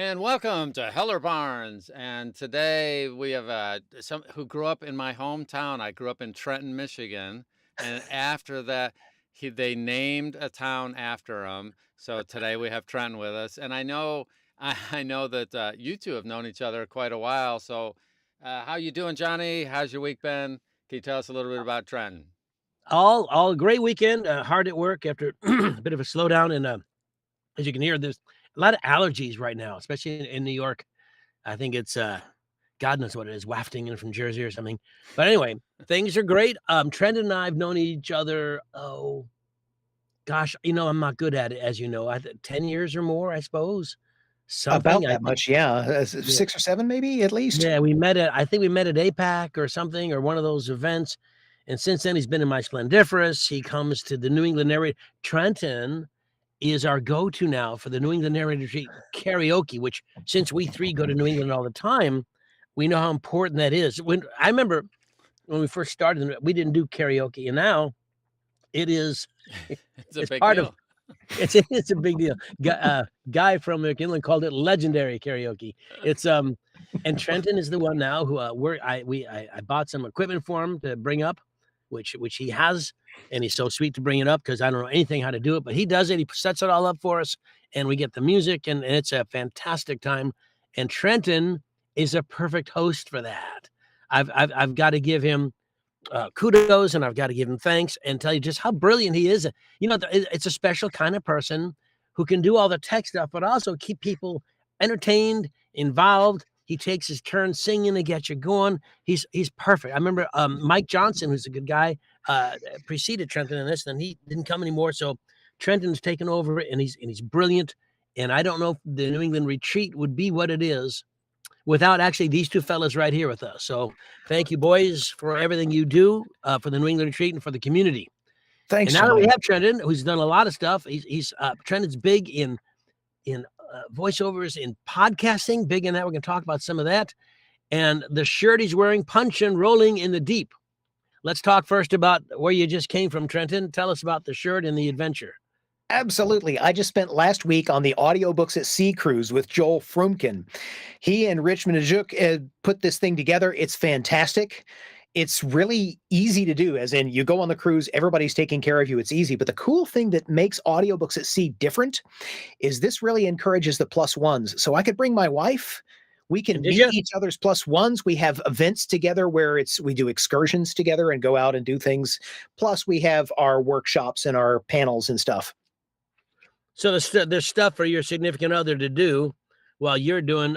And welcome to Heller Barnes. And today we have some who grew up in my hometown. I grew up in Trenton, Michigan, and after that, they named a town after him. So today we have Trenton with us, and I know I know that you two have known each other quite a while. So, how you doing, Johnny? How's your week been? Can you tell us a little bit about Trenton? All great weekend, hard at work after a bit of a slowdown, and, as you can hear, there's a lot of allergies right now, especially in New York. I think it's, God knows what it is, wafting in from Jersey or something. But anyway, things are great. Trent and I have known each other, oh, gosh, I'm not good at it, as you know. 10 years or more, I suppose. About Something, I that think. much, yeah, Yeah. 6 or 7 maybe, at least? Yeah, I think we met at APAC or something, or one of those events, and since then, he's been in my Splendiferous. He comes to the New England Narrator. Trenton is our go-to now for the New England Narrator Retreat karaoke, which since we 3 go to New England all the time, we know how important that is. When I remember when we first started, we didn't do karaoke, and now it is It's a it's big part of deal. it's a big deal. Guy from McKinley called it legendary karaoke. It's, and Trenton is the one now who, I bought some equipment for him to bring up, which he has, and he's so sweet to bring it up because I don't know anything how to do it, but he does it. He sets it all up for us, and we get the music, and it's a fantastic time, and Trenton is a perfect host for that. I've gotta give him kudos, and I've got to give him thanks and tell you just how brilliant he is. It's a special kind of person who can do all the tech stuff, but also keep people entertained, involved. He takes his turn singing to get you going. He's perfect. I remember Mike Johnson, who's a good guy, preceded Trenton in this, and he didn't come anymore. So Trenton's taken over, and he's brilliant. And I don't know if the New England retreat would be what it is without actually these two fellas right here with us. So thank you, boys, for everything you do for the New England retreat and for the community. Thanks, And now that we Johnny. have Trenton, who's done a lot of stuff, Trenton's big in voiceovers, in podcasting, big in that. We're going to talk about some of that. And the shirt he's wearing, punch and rolling in the deep. Let's talk first about where you just came from, Trenton. Tell us about the shirt and the adventure. Absolutely. I just spent last week on the Audiobooks at Sea cruise with Joel Frumkin. He and Richmond Ajuk put this thing together. It's fantastic. It's really easy to do, as in you go on the cruise, everybody's taking care of you. It's easy. But the cool thing that makes Audiobooks at Sea different is this really encourages the plus ones. So I could bring my wife. We can Did meet you? each other's plus ones. We have events together where we do excursions together and go out and do things. Plus, we have our workshops and our panels and stuff. So there's stuff for your significant other to do while you're doing.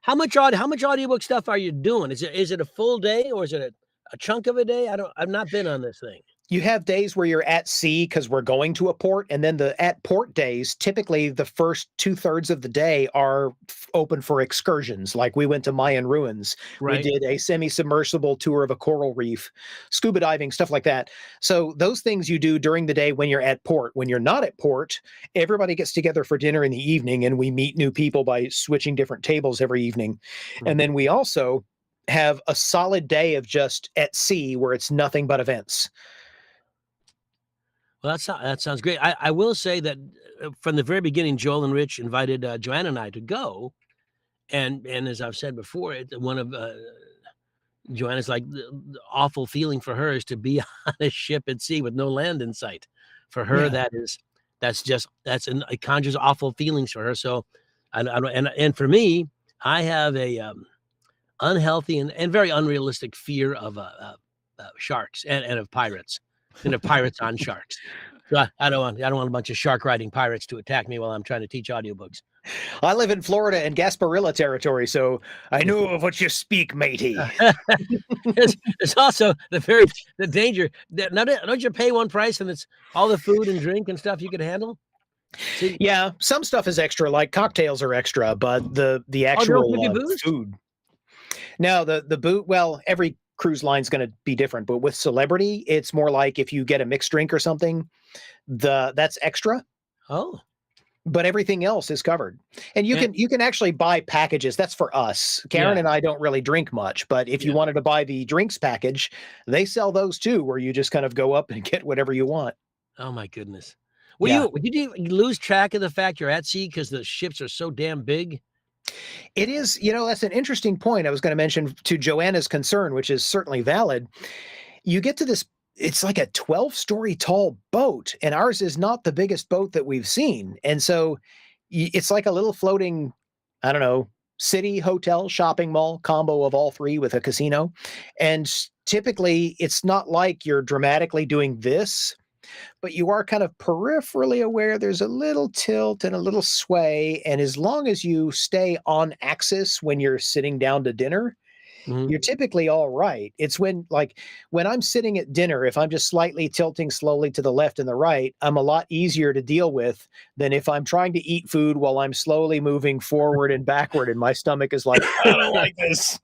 How much audiobook stuff are you doing? Is it a full day, or is it a chunk of a day? I've not been on this thing. You have days where you're at sea because we're going to a port, and then the at port days, typically the first 2/3 of the day are open for excursions. Like we went to Mayan ruins. We Right. did a semi-submersible tour of a coral reef, scuba diving, stuff like that. So those things you do during the day when you're at port. When you're not at port, everybody gets together for dinner in the evening, and we meet new people by switching different tables every evening. And then we also have a solid day of just at sea where it's nothing but events. Well, that sounds great. I will say that from the very beginning, Joel and Rich invited Joanna and I to go, and as I've said before, one of Joanna's like the awful feeling for her is to be on a ship at sea with no land in sight. For her, Yeah. it conjures awful feelings for her. So, I don't, and for me, I have a unhealthy and very unrealistic fear of sharks and of pirates. And of pirates on sharks. So I don't want a bunch of shark riding pirates to attack me while I'm trying to teach audiobooks. I live in Florida and Gasparilla territory, so I know of what you speak, matey. There's also the danger. Now, don't you pay one price and it's all the food and drink and stuff you could handle? See, Yeah, some stuff is extra, like cocktails are extra, but the there'll actual be booze? food. Now the boot. Well, every cruise line's going to be different, but with Celebrity, it's more like if you get a mixed drink or something, that's extra. Oh, But everything else is covered, and you can actually buy packages. That's for us. Karen Yeah. and I don't really drink much, but if you Yeah. wanted to buy the drinks package, they sell those too, where you just kind of go up and get whatever you want. oh my goodness. Yeah. Did you lose track of the fact you're at sea because the ships are so damn big? It is, that's an interesting point I was going to mention to Joanna's concern, which is certainly valid. You get to this, it's like a 12-story tall boat, and ours is not the biggest boat that we've seen. And so it's like a little floating, I don't know, city, hotel, shopping mall combo of all three with a casino. And typically it's not like you're dramatically doing this, but you are kind of peripherally aware there's a little tilt and a little sway. And as long as you stay on axis when you're sitting down to dinner, Mhm. you're typically all right. It's when I'm sitting at dinner, if I'm just slightly tilting slowly to the left and the right, I'm a lot easier to deal with than if I'm trying to eat food while I'm slowly moving forward and backward and my stomach is like, I don't like this.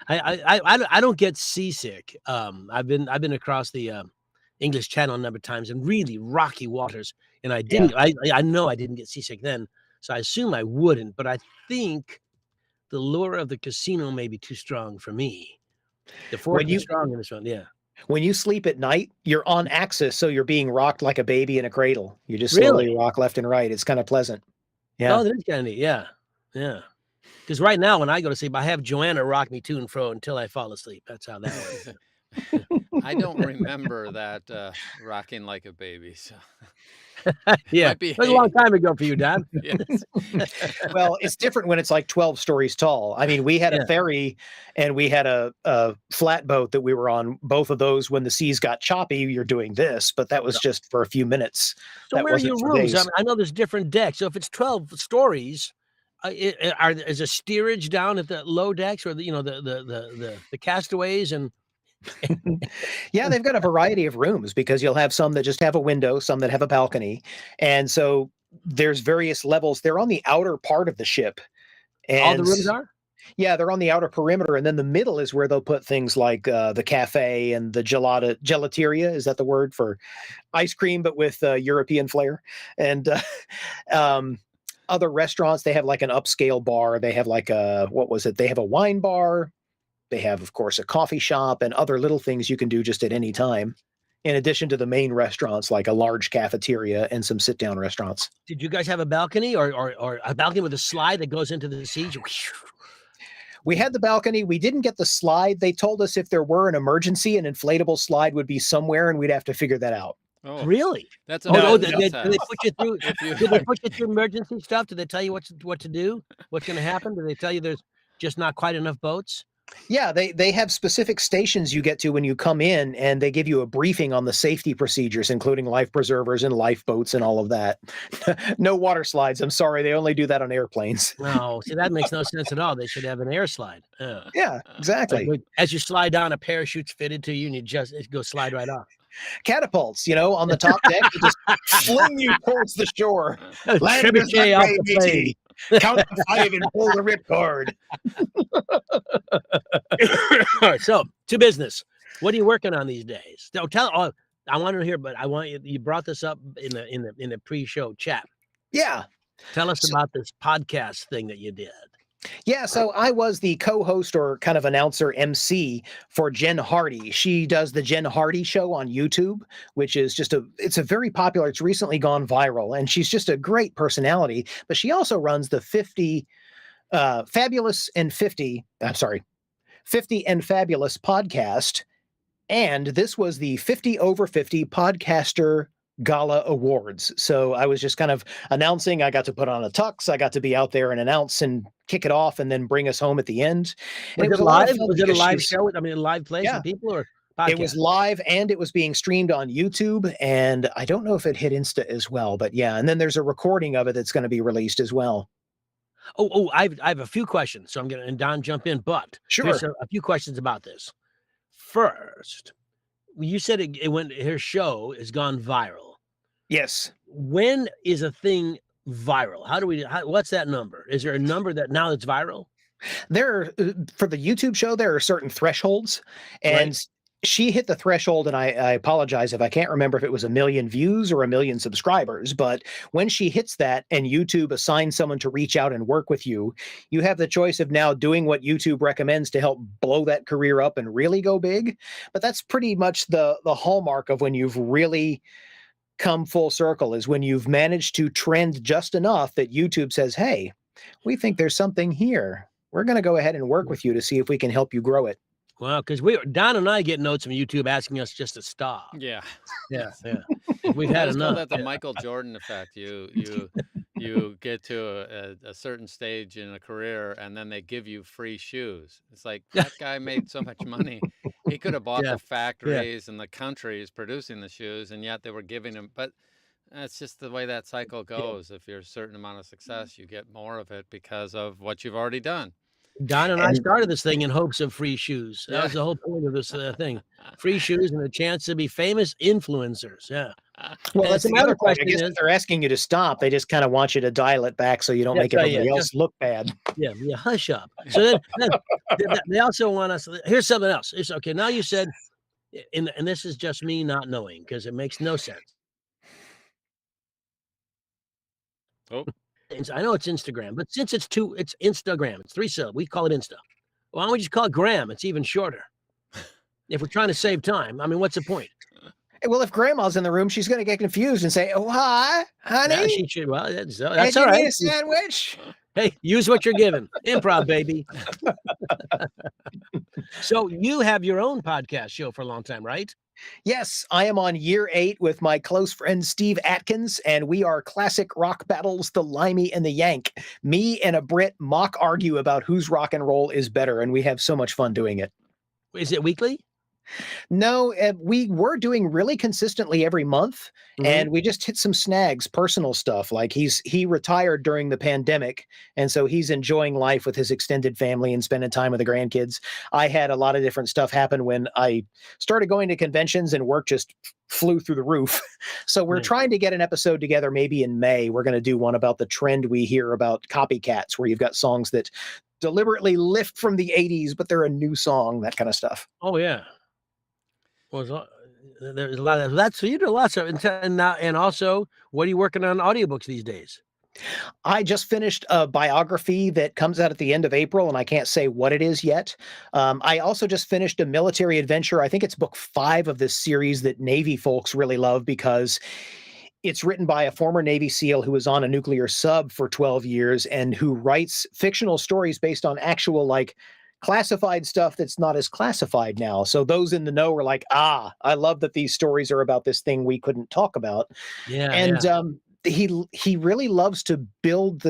I don't get seasick. I've been across the English Channel a number of times in really rocky waters, and I didn't. I know I didn't get seasick then, so I assume I wouldn't. But I think the lure of the casino may be too strong for me. The force is strong in this one, yeah. When you sleep at night, you're on axis, so you're being rocked like a baby in a cradle. You just slowly rock left and right. It's kind of pleasant. Yeah. Oh, that is kind of neat. Yeah, yeah. Because right now, when I go to sleep, I have Joanna rock me to and fro until I fall asleep. That's how that works. I don't remember that rocking like a baby. So yeah, might be it was a long time ago for you, Dad. yes. Well, it's different when it's like 12 stories tall. I mean, we had a ferry and we had a flatboat that we were on. Both of those, when the seas got choppy, you're doing this, but that was just for a few minutes. So that where are your wasn't for rooms? days. I know there's different decks. So if it's 12 stories, is a steerage down at the low decks, or the castaways and Yeah, they've got a variety of rooms because you'll have some that just have a window, some that have a balcony. And so there's various levels. They're on the outer part of the ship. And all the rooms are? Yeah, they're on the outer perimeter. And then the middle is where they'll put things like the cafe and the gelateria. Is that the word for ice cream, but with European flair? And other restaurants, they have like an upscale bar. They have like they have a wine bar. They have, of course, a coffee shop and other little things you can do just at any time, in addition to the main restaurants, like a large cafeteria and some sit-down restaurants. Did you guys have a balcony or a balcony with a slide that goes into the sea? We had the balcony. We didn't get the slide. They told us if there were an emergency, an inflatable slide would be somewhere, and we'd have to figure that out. Oh, really? That's did they put you through? Did they put you through emergency stuff? Did they tell you what to do? What's going to happen? Did they tell you there's just not quite enough boats? Yeah, they have specific stations you get to when you come in, and they give you a briefing on the safety procedures, including life preservers and lifeboats and all of that. No water slides. I'm sorry, they only do that on airplanes. No, see, that makes no sense at all. They should have an air slide. Yeah, exactly. Like, as you slide down, a parachute's fitted to you, and it goes slide right off. Catapults, on the top deck, they just fling you towards the shore. Land is Trebuchet not off way, the plane. matey. Count to 5 and pull the ripcord. All right, so to business. What are you working on these days? So I want to hear, but I want you brought this up in the pre-show chat. Yeah. Tell us about this podcast thing that you did. Yeah, so I was the co-host or kind of announcer MC for Jen Hardy. She does the Jen Hardy Show on YouTube, which is it's a very popular, it's recently gone viral, and she's just a great personality, but she also runs the 50 and Fabulous podcast, and this was the 50 over 50 podcaster Gala Awards. So I was just kind of announcing. I got to put on a tux. I got to be out there and announce and kick it off and then bring us home at the end. And was it live? Was it a live show? I mean, a live place with people or podcast? It was live and it was being streamed on YouTube. And I don't know if it hit Insta as well, but yeah. And then there's a recording of it that's going to be released as well. I have a few questions. So I'm going to, and Don, jump in, but sure. There's a few questions about this. First, you said her show has gone viral. Yes. When is a thing viral? What's that number? Is there a number that now it's viral? For the YouTube show, there are certain thresholds, and she hit the threshold, and I apologize if I can't remember if it was 1 million views or 1 million subscribers, but when she hits that and YouTube assigns someone to reach out and work with you, you have the choice of now doing what YouTube recommends to help blow that career up and really go big. But that's pretty much the hallmark of when you've really come full circle, is when you've managed to trend just enough that YouTube says, hey, We think there's something here. We're going to go ahead and work with you to see if we can help you grow it. Well, because Don and I get notes from YouTube asking us just to stop. Yeah. Yeah. We've I had always call enough. that the Michael Jordan effect. You get to a certain stage in a career, and then they give you free shoes. It's like that guy made so much money. He could have bought Yeah. the factories and the countries producing the shoes, and yet they were giving him. But that's just the way that cycle goes. If you're a certain amount of success, you get more of it because of what you've already done. Don and I started this thing in hopes of free shoes. That Yeah. was the whole point of this thing. Free shoes and a chance to be famous influencers. Yeah. Well, And that's so the my other other question. I question guess is- if they're asking you to stop, they just kind of want you to dial it back so you don't make everybody else look bad. Yeah, hush up. So then they also want us. Here's something else. It's okay. Now you said, and this is just me not knowing because it makes no sense. Oh. I know it's Instagram, but since it's Instagram. It's 3 syllables. We call it Insta. Why don't we just call it Gram? It's even shorter. If we're trying to save time, I mean, what's the point? Well, if Grandma's in the room, she's going to get confused and say, "Oh, hi, honey. Yeah, she should. Well, that's all Give me right. a sandwich." Hey, use what you're given. Improv, baby. So you have your own podcast show for a long time, right? Yes, I am on year 8 with my close friend Steve Atkins, and we are Classic Rock Battles, the Limey and the Yank. Me and a Brit mock argue about whose rock and roll is better, and we have so much fun doing it. Is it weekly? No, we were doing really consistently every month, and we just hit some snags, personal stuff. Like he retired during the pandemic, and so he's enjoying life with his extended family and spending time with the grandkids. I had a lot of different stuff happen when I started going to conventions, and work just flew through the roof. So we're trying to get an episode together maybe in May. We're going to do one about the trend we hear about copycats, where you've got songs that deliberately lift from the 80s, but they're a new song, that kind of stuff. Oh, yeah. Well, there's a lot of that. So you do lots of, and also, what are you working on audiobooks these days? I just finished a biography that comes out at the end of April, and I can't say what it is yet. I also just finished a military adventure. I think it's book 5 of this series that Navy folks really love, because it's written by a former Navy SEAL who was on a nuclear sub for 12 years and who writes fictional stories based on actual, like, classified stuff that's not as classified now. So those in the know were like, I love that these stories are about this thing we couldn't talk about. Yeah. And he really loves to build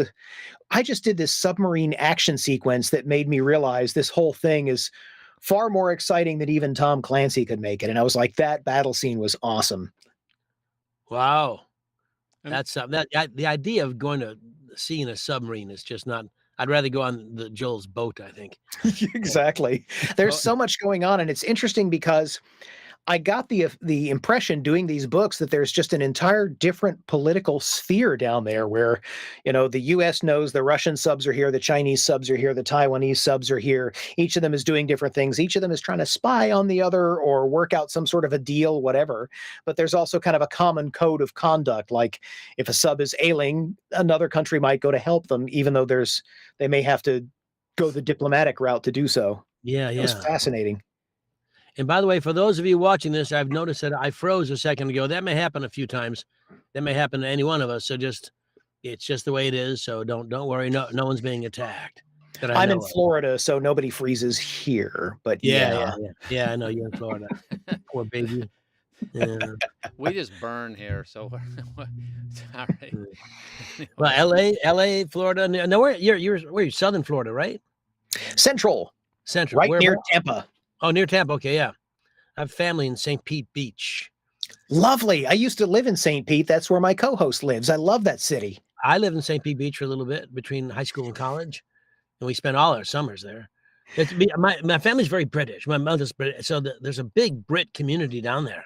I just did this submarine action sequence that made me realize this whole thing is far more exciting than even Tom Clancy could make it. And I was like, that battle scene was awesome. Wow. That's the idea of going to sea in a submarine is just not. I'd rather go on Joel's boat, I think. Exactly. There's so much going on, and it's interesting because I got the impression doing these books that there's just an entire different political sphere down there where, the US knows the Russian subs are here, the Chinese subs are here, the Taiwanese subs are here. Each of them is doing different things. Each of them is trying to spy on the other or work out some sort of a deal, whatever. But there's also kind of a common code of conduct. Like if a sub is ailing, another country might go to help them, even though they may have to go the diplomatic route to do so. Yeah. It was fascinating. And by the way, for those of you watching this, I've noticed that I froze a second ago. That may happen a few times. That may happen to any one of us. So it's just the way it is. So don't worry. No one's being attacked. I'm in Florida, so nobody freezes here. But yeah, I know you're in Florida. Poor baby. Yeah. We just burn here, so all right. Well, LA, Florida. No, you're Southern Florida, right? Central, right near Tampa. Oh, near Tampa. Okay, yeah. I have family in St. Pete Beach. Lovely. I used to live in St. Pete. That's where my co-host lives. I love that city. I lived in St. Pete Beach for a little bit between high school and college, and we spent all our summers there. My family's very British. My mother's British, so there's a big Brit community down there.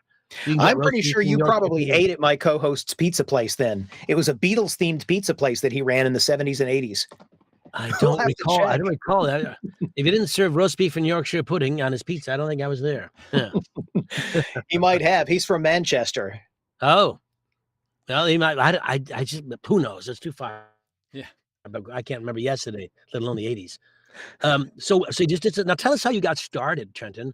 I'm pretty sure you probably ate at my co-host's pizza place then. It was a Beatles-themed pizza place that he ran in the 70s and 80s. I don't recall that. If he didn't serve roast beef and Yorkshire pudding on his pizza, I don't think I was there. Yeah. He might have. He's from Manchester. Oh, well, he might. I just, who knows? It's too far. Yeah, I can't remember yesterday, let alone the 80s. So you just now tell us how you got started, Trenton.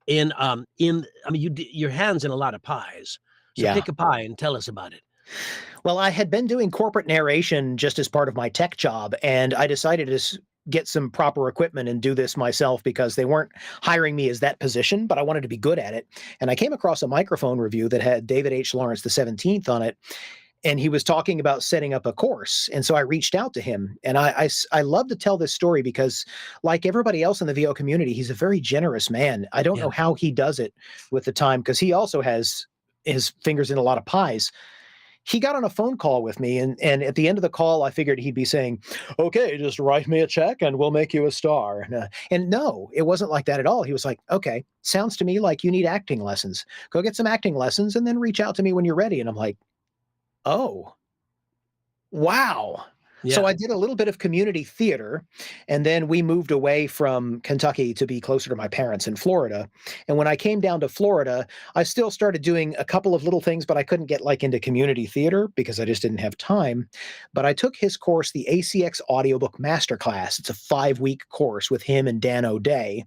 Your hands in a lot of pies. So pick a pie and tell us about it. Well, I had been doing corporate narration just as part of my tech job, and I decided to get some proper equipment and do this myself because they weren't hiring me as that position, but I wanted to be good at it. And I came across a microphone review that had David H. Lawrence the 17th on it, and he was talking about setting up a course. And so I reached out to him, and I love to tell this story because, like everybody else in the VO community, he's a very generous man. I don't Yeah. know how he does it with the time because he also has his fingers in a lot of pies. He got on a phone call with me, and at the end of the call, I figured he'd be saying, "Okay, just write me a check and we'll make you a star." And no, it wasn't like that at all. He was like, "Okay, sounds to me like you need acting lessons. Go get some acting lessons and then reach out to me when you're ready." And I'm like, "Oh, wow." Yeah. So I did a little bit of community theater, and then we moved away from Kentucky to be closer to my parents in Florida. And when I came down to Florida, I still started doing a couple of little things, but I couldn't get like into community theater because I just didn't have time. But I took his course, the ACX Audiobook Masterclass. It's a 5-week course with him and Dan O'Day.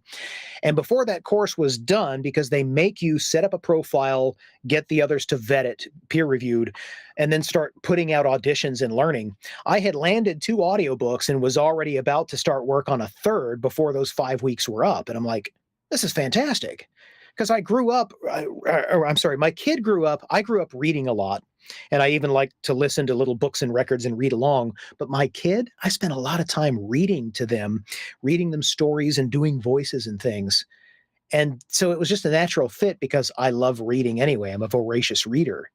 And before that course was done, because they make you set up a profile, get the others to vet it, peer reviewed, and then start putting out auditions and learning, I had landed 2 audiobooks and was already about to start work on a third before those 5 weeks were up. And I'm like, this is fantastic. Because I grew up, or I'm sorry, my kid grew up, I grew up reading a lot. And I even like to listen to little books and records and read along. But my kid, I spent a lot of time reading to them, reading them stories and doing voices and things. And so it was just a natural fit because I love reading anyway. I'm a voracious reader.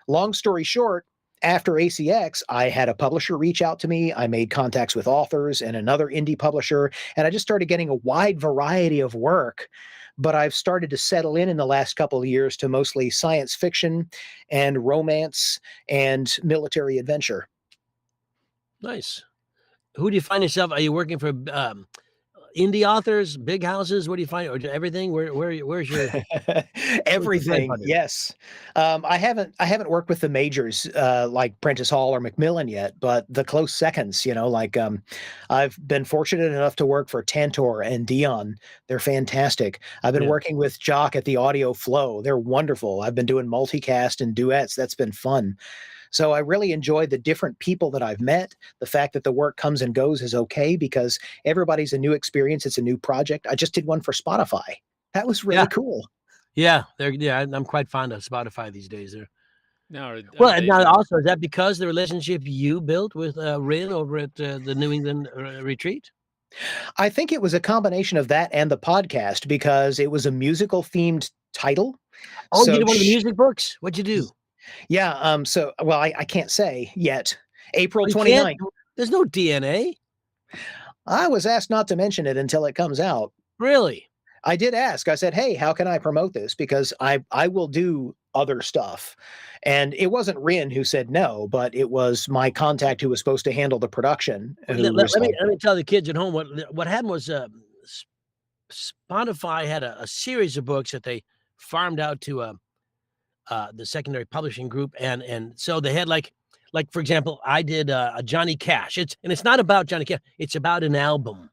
Long story short, after ACX, I had a publisher reach out to me. I made contacts with authors and another indie publisher, and I just started getting a wide variety of work. But I've started to settle in the last couple of years to mostly science fiction and romance and military adventure. Nice. Who do you find yourself? Are you working for indie authors, big houses? What do you find? Or everything? Where's your Everything? budget? Yes. I haven't worked with the majors like Prentice Hall or Macmillan yet, but the close seconds. I've been fortunate enough to work for Tantor and Dion. They're fantastic. I've been Yeah. working with Jock at the Audio Flow. They're wonderful. I've been doing multicast and duets. That's been fun. So I really enjoy the different people that I've met. The fact that the work comes and goes is okay because everybody's a new experience. It's a new project. I just did one for Spotify. That was really Yeah. cool. Yeah, I'm quite fond of Spotify these days. Now, Well, and now also, is that because the relationship you built with Rin over at the New England retreat? I think it was a combination of that and the podcast because it was a musical themed title. Oh, So you did one of the sh- music books? What'd you do? Yeah. Well, I can't say yet. April You can't? 29th. There's no DNA. I was asked not to mention it until it comes out. Really? I did ask. I said, "Hey, how can I promote this? Because I will do other stuff." And it wasn't Rin who said no, but it was my contact who was supposed to handle the production. Who Let was me like, let me tell the kids at home what happened was Spotify had a series of books that they farmed out to the secondary publishing group, and so they had like for example, I did a Johnny Cash. It's not about Johnny Cash. It's about an album.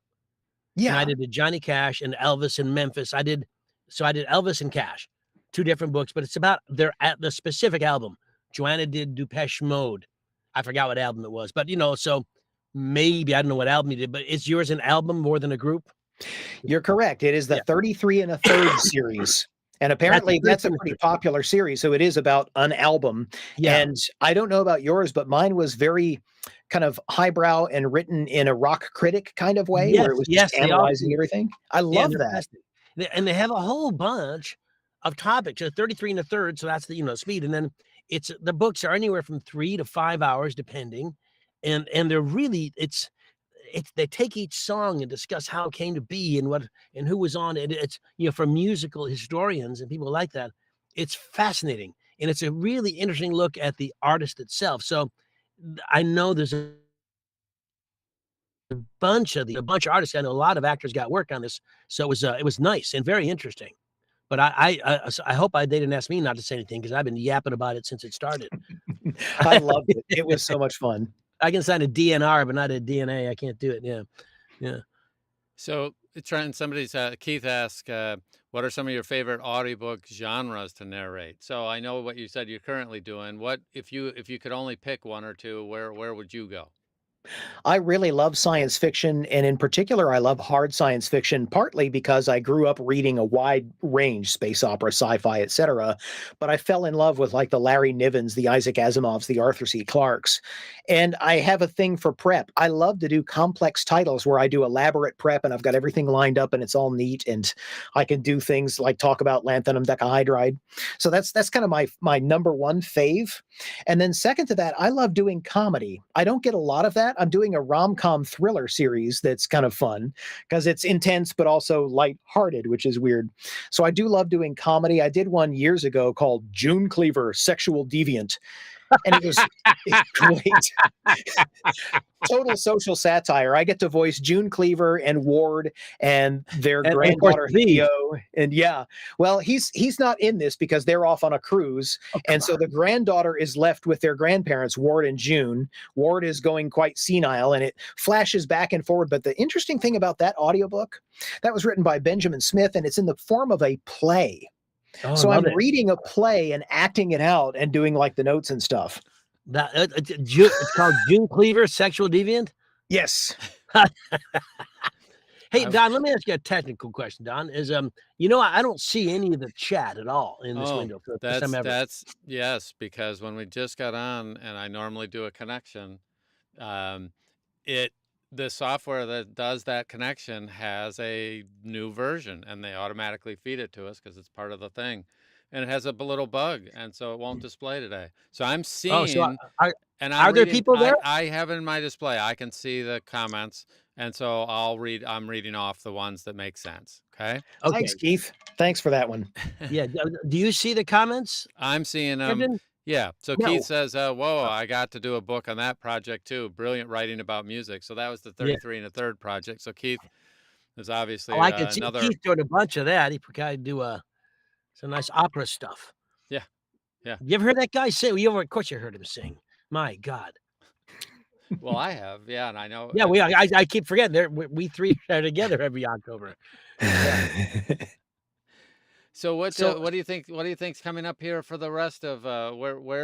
And I yeah, did a Johnny Cash and Elvis in Memphis. I did Elvis and Cash, 2 different books, but it's about the specific album. Joanna did Depeche Mode. I forgot what album it was, but so maybe I don't know what album you did, but is yours an album more than a group? you're correct. It is the Yeah. 33 and a third series. And apparently that's a 33 pretty popular series. So it is about an album. Yeah. And I don't know about yours, but mine was very kind of highbrow and written in a rock critic kind of way where it was just they all analyzing do. everything. I Yeah, love they're that. fascinating. And they have a whole bunch of topics. 33 and a third, so that's the speed. And then the books are anywhere from 3 to 5 hours, depending. And they're really they take each song and discuss how it came to be and who was on it. It's for musical historians and people like that. It's fascinating, and it's a really interesting look at the artist itself. So I know there's a bunch of artists. I know a lot of actors got work on this, so it was nice and very interesting. But I hope they didn't ask me not to say anything because I've been yapping about it since it started. I loved it. It was so much fun. I can sign a DNR, but not a DNA. I can't do it. Yeah. So Trent, Keith asked, what are some of your favorite audiobook genres to narrate? So I know what you said you're currently doing. What if you could only pick one or two, where would you go? I really love science fiction, and in particular, I love hard science fiction, partly because I grew up reading a wide range, space opera, sci-fi, etc. But I fell in love with like the Larry Nivens, the Isaac Asimovs, the Arthur C. Clarkes. And I have a thing for prep. I love to do complex titles where I do elaborate prep and I've got everything lined up and it's all neat. And I can do things like talk about lanthanum decahydride. So that's kind of my number one fave. And then second to that, I love doing comedy. I don't get a lot of that. I'm doing a rom-com thriller series that's kind of fun because it's intense but also light-hearted, which is weird. So I do love doing comedy. I did one years ago called June Cleaver, Sexual Deviant. And it's great. Total social satire. I get to voice June Cleaver and Ward and their And of course, granddaughter Steve. Theo. And yeah, well, he's not in this because they're off on a cruise, Oh, and come so on. the granddaughter is left with their grandparents, Ward and June. Ward is going quite senile, and it flashes back and forward. But the interesting thing about that audiobook, that was written by Benjamin Smith, and it's in the form of a play. Oh, I So love I'm it. reading a play and acting it out and doing like the notes and stuff. It's called June Cleaver, Sexual Deviant. Yes. Hey, Don, let me ask you a technical question, Don. I don't see any of the chat at all in this Oh, window for the first time ever. yes, because when we just got on, and I normally do a connection, um, the software that does that connection has a new version, and they automatically feed it to us because it's part of the thing, and it has a little bug, and so it won't display today. So I'm Oh, so seeing, and are I'm there reading. people there? I have it in my display. I can see the comments, and so I'm reading off the ones that make sense. Okay. Okay. Thanks, Keith. Thanks for that one. Yeah. Do you see the comments, I'm seeing Brendan? yeah. So No. Keith says, whoa, I got to do a book on that project too. Brilliant writing about music. So that was the Yeah. 33 and a third project. So Keith is obviously Oh, I can see another. Keith doing a bunch of that. He could do some nice opera stuff. Yeah. Yeah. You ever heard that guy sing? Of course you heard him sing. My God. Well, I have. Yeah. And I know. Yeah, I keep forgetting. We three are together every October. So what So- do you think? What do you think's coming up here for the rest of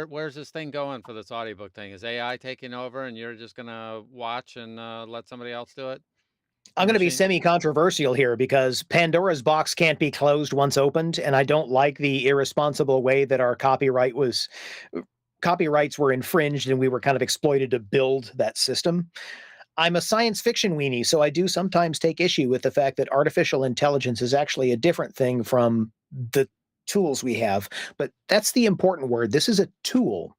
where's this thing going for this audiobook thing? Is AI taking over and you're just gonna watch and let somebody else do it? I'm going to be Machine? semi-controversial here because Pandora's box can't be closed once opened, and I don't like the irresponsible way that our copyrights were infringed and we were kind of exploited to build that system. I'm a science fiction weenie, so I do sometimes take issue with the fact that artificial intelligence is actually a different thing from the tools we have. But that's the important word. This is a tool.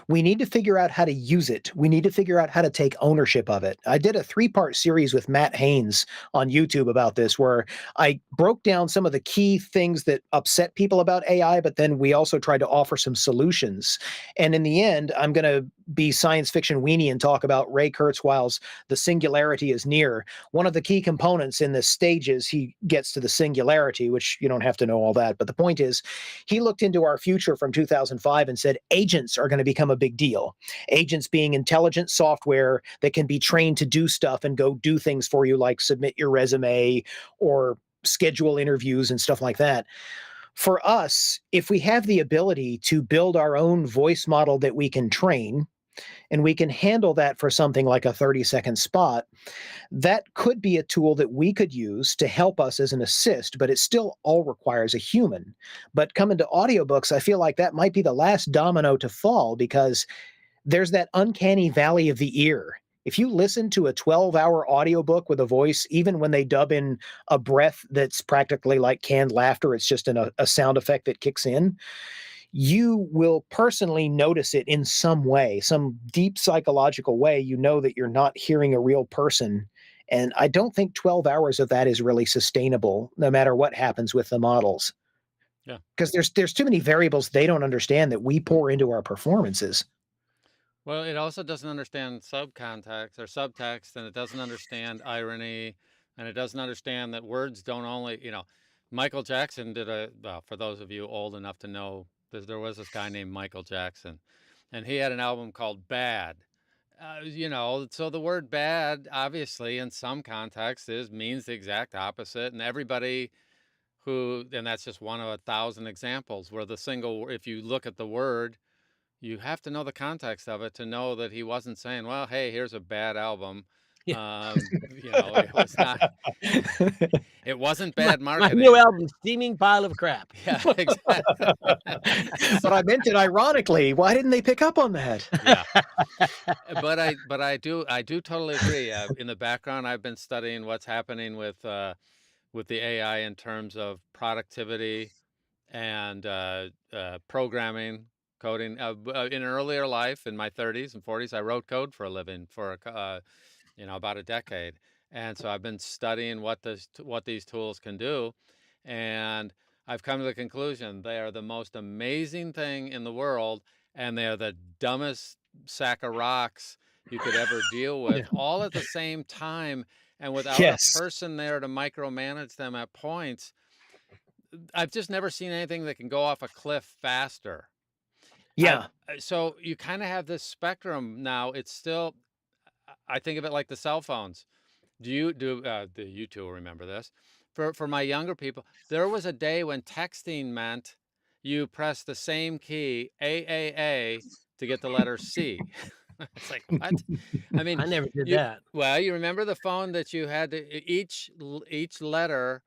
We need to figure out how to use it. We need to figure out how to take ownership of it. I did a 3-part series with Matt Haynes on YouTube about this, where I broke down some of the key things that upset people about AI, but then we also tried to offer some solutions. And in the end, I'm going to be science fiction weenie and talk about Ray Kurzweil's The Singularity is Near. One of the key components in the stages he gets to the singularity, which you don't have to know all that, but the point is he looked into our future from 2005 and said agents are going to become a big deal. Agents being intelligent software that can be trained to do stuff and go do things for you, like submit your resume or schedule interviews and stuff like that. For us, if we have the ability to build our own voice model that we can train, and we can handle that for something like a 30-second spot, that could be a tool that we could use to help us as an assist, but it still all requires a human. But coming to audiobooks, I feel like that might be the last domino to fall because there's that uncanny valley of the ear. If you listen to a 12-hour audiobook with a voice, even when they dub in a breath that's practically like canned laughter, it's just a sound effect that kicks in, you will personally notice it in some way, some deep psychological way. You know that you're not hearing a real person. And I don't think 12 hours of that is really sustainable, no matter what happens with the models. Yeah. Because there's too many variables they don't understand that we pour into our performances. Well, it also doesn't understand subcontext or subtext, and it doesn't understand irony, and it doesn't understand that words don't only, Michael Jackson did for those of you old enough to know, there was this guy named Michael Jackson, and he had an album called Bad. So the word bad, obviously, in some contexts, means the exact opposite, and everybody and that's just one of 1,000 examples where if you look at the word, you have to know the context of it to know that he wasn't saying, well, hey, here's a bad album. Yeah. It was not, it wasn't My bad my new marketing. album, Steaming Pile of Crap. Yeah, exactly. But I meant it ironically. Why didn't they pick up on that? Yeah. But I do totally agree. In the background, I've been studying what's happening with the AI in terms of productivity and programming, coding. In an earlier life, in my 30s and 40s, I wrote code for a living for about a decade, and so I've been studying what these tools can do, and I've come to the conclusion they are the most amazing thing in the world, and they are the dumbest sack of rocks you could ever deal with, Yeah. all at the same time, and without a Yes. person there to micromanage them at points. I've just never seen anything that can go off a cliff faster. Yeah. So you kind of have this spectrum now. It's still, I think of it like the cell phones. You two will remember this. For my younger people, there was a day when texting meant you press the same key, AAA, to get the letter C. It's like, what? I mean, I never did that. you remember the phone that you had to each letter,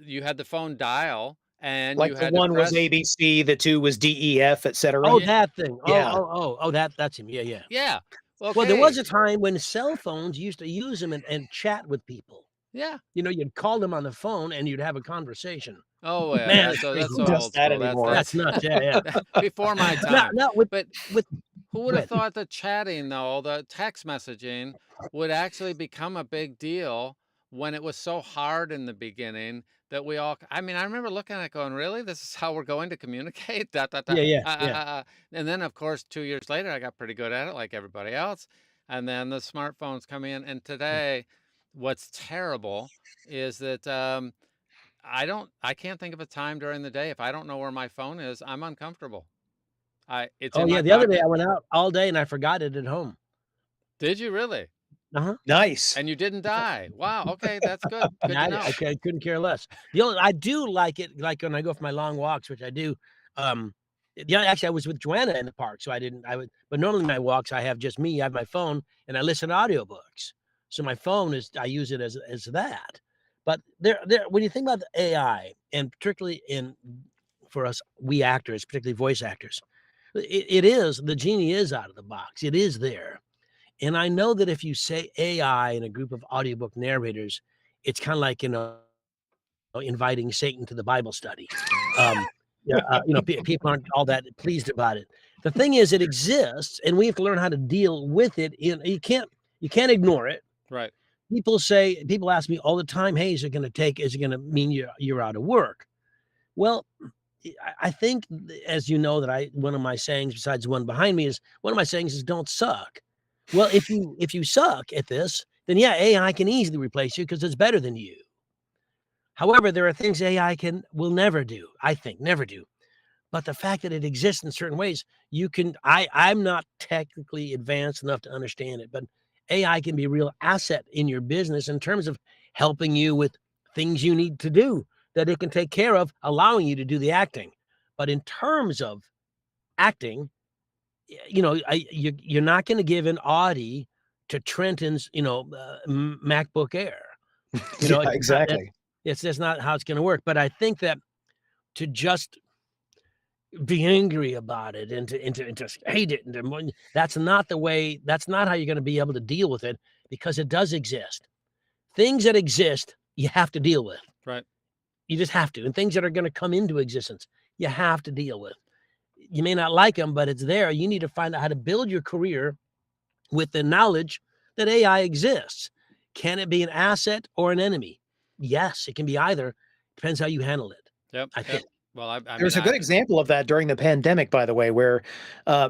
you had the phone dial, and Like you the had to one was press. ABC, the two was DEF, etc. Oh, Yeah, that thing. Yeah. That's him. Yeah, yeah. yeah. Well, there was Okay. a time when cell phones used to use them and chat with people. Yeah. You'd call them on the phone and you'd have a conversation. Oh, yeah, Man, it's that's Who so crazy. does old that school. anymore? That's nuts. Yeah, yeah. Before my No, time. no, But with who would go have ahead. thought that chatting, though, the text messaging, would actually become a big deal when it was so hard in the beginning that I mean, I remember looking at it going, really? This is how we're going to communicate? Dot, dot, dot. Yeah, yeah, yeah. And then, of course, 2 years later, I got pretty good at it like everybody else. And then the smartphones come in. And today, what's terrible is that I can't think of a time during the day if I don't know where my phone is, I'm uncomfortable. It's Oh, in yeah, my the other day I pocket. went out all day and I forgot it at home. Did you really? Uh-huh. Nice. And you didn't die. Wow, okay, that's good. Good Yeah, to know. I couldn't care less. I do like it, like, when I go for my long walks, which I do, yeah, actually, I was with Joanna in the park, so but normally my walks, I have just me, I have my phone, and I listen to audiobooks. So my phone I use it as that. But when you think about the AI, and particularly for us, we actors, particularly voice actors, the genie is out of the box. It is there. And I know that if you say AI in a group of audiobook narrators, it's kind of like, inviting Satan to the Bible study. Yeah, people aren't all that pleased about it. The thing is, it exists, and we have to learn how to deal with it. You can't ignore it. Right. People ask me all the time, "Hey, is it going to mean you're out of work?" Well, I think, as you know, that one of my sayings, besides the one behind me, one of my sayings is "Don't suck." Well, if you suck at this, then yeah, AI can easily replace you because it's better than you. However, there are things AI will never do. I think never do. But the fact that it exists in certain ways, I'm not technically advanced enough to understand it, but AI can be a real asset in your business in terms of helping you with things you need to do that it can take care of, allowing you to do the acting. But in terms of acting, you're not going to give an Audi to Trenton's, MacBook Air. Yeah, exactly. That's not how it's going to work. But I think that to just be angry about it and to hate it, that's not the way. That's not how you're going to be able to deal with it, because it does exist. Things that exist, you have to deal with. Right. You just have to. And things that are going to come into existence, you have to deal with. You may not like them, but it's there. You need to find out how to build your career with the knowledge that AI exists. Can it be an asset or an enemy? Yes, it can be either. Depends how you handle it. Yep. I think. Well, There's a good example of that during the pandemic, by the way, where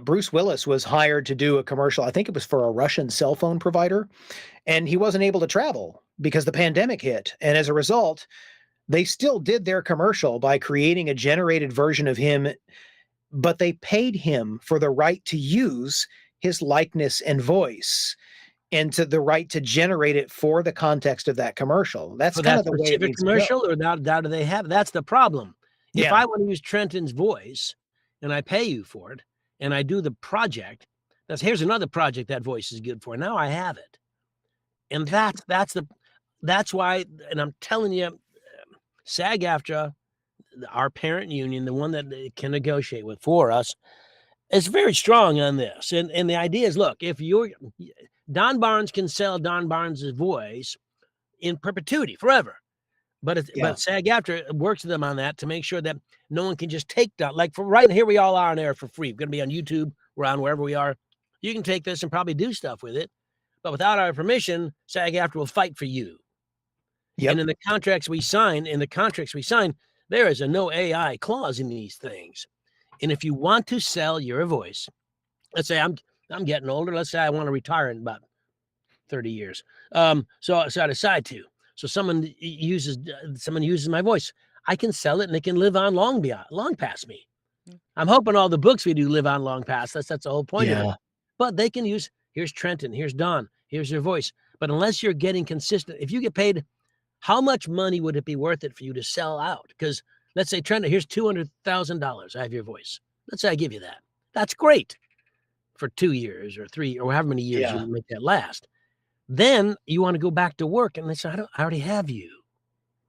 Bruce Willis was hired to do a commercial. I think it was for a Russian cell phone provider, and he wasn't able to travel because the pandemic hit. And as a result, they still did their commercial by creating a generated version of him, but they paid him for the right to use his likeness and voice into the right to generate it for the context of that commercial. That's For kind that of the way it specific needs to go. commercial, or now do they have that's the problem. If Yeah. I want to use Trenton's voice and I pay you for it and I do the project, here's another project that voice is good for. Now I have it. And that's why, and I'm telling you, SAG-AFTRA, our parent union, the one that they can negotiate with for us, is very strong on this. And the idea is, look, if Don Baarns can sell Don Baarns' voice in perpetuity, forever. But Yeah. SAG-AFTRA works with them on that to make sure that no one can just take that. Like, for right here, we all are on air for free. We're going to be on YouTube. We're on wherever we are. You can take this and probably do stuff with it. But without our permission, SAG-AFTRA will fight for you. Yep. And in the contracts we sign, there is a no AI clause in these things. And if you want to sell your voice, let's say I'm getting older. Let's say I want to retire in about 30 years. So I decide to. So someone uses my voice. I can sell it, and they can live on long past me. I'm hoping all the books we do live on long past us. That's the whole point of it. But they can use, here's Trenton, here's Don, here's your voice. But unless you're getting consistent, if you get paid, how much money would it be worth it for you to sell out? Because let's say, Trenton, here's $200,000. I have your voice. Let's say I give you that. That's great for 2 years or 3 or however many years you make that last. Then you want to go back to work, and they say, I already have you.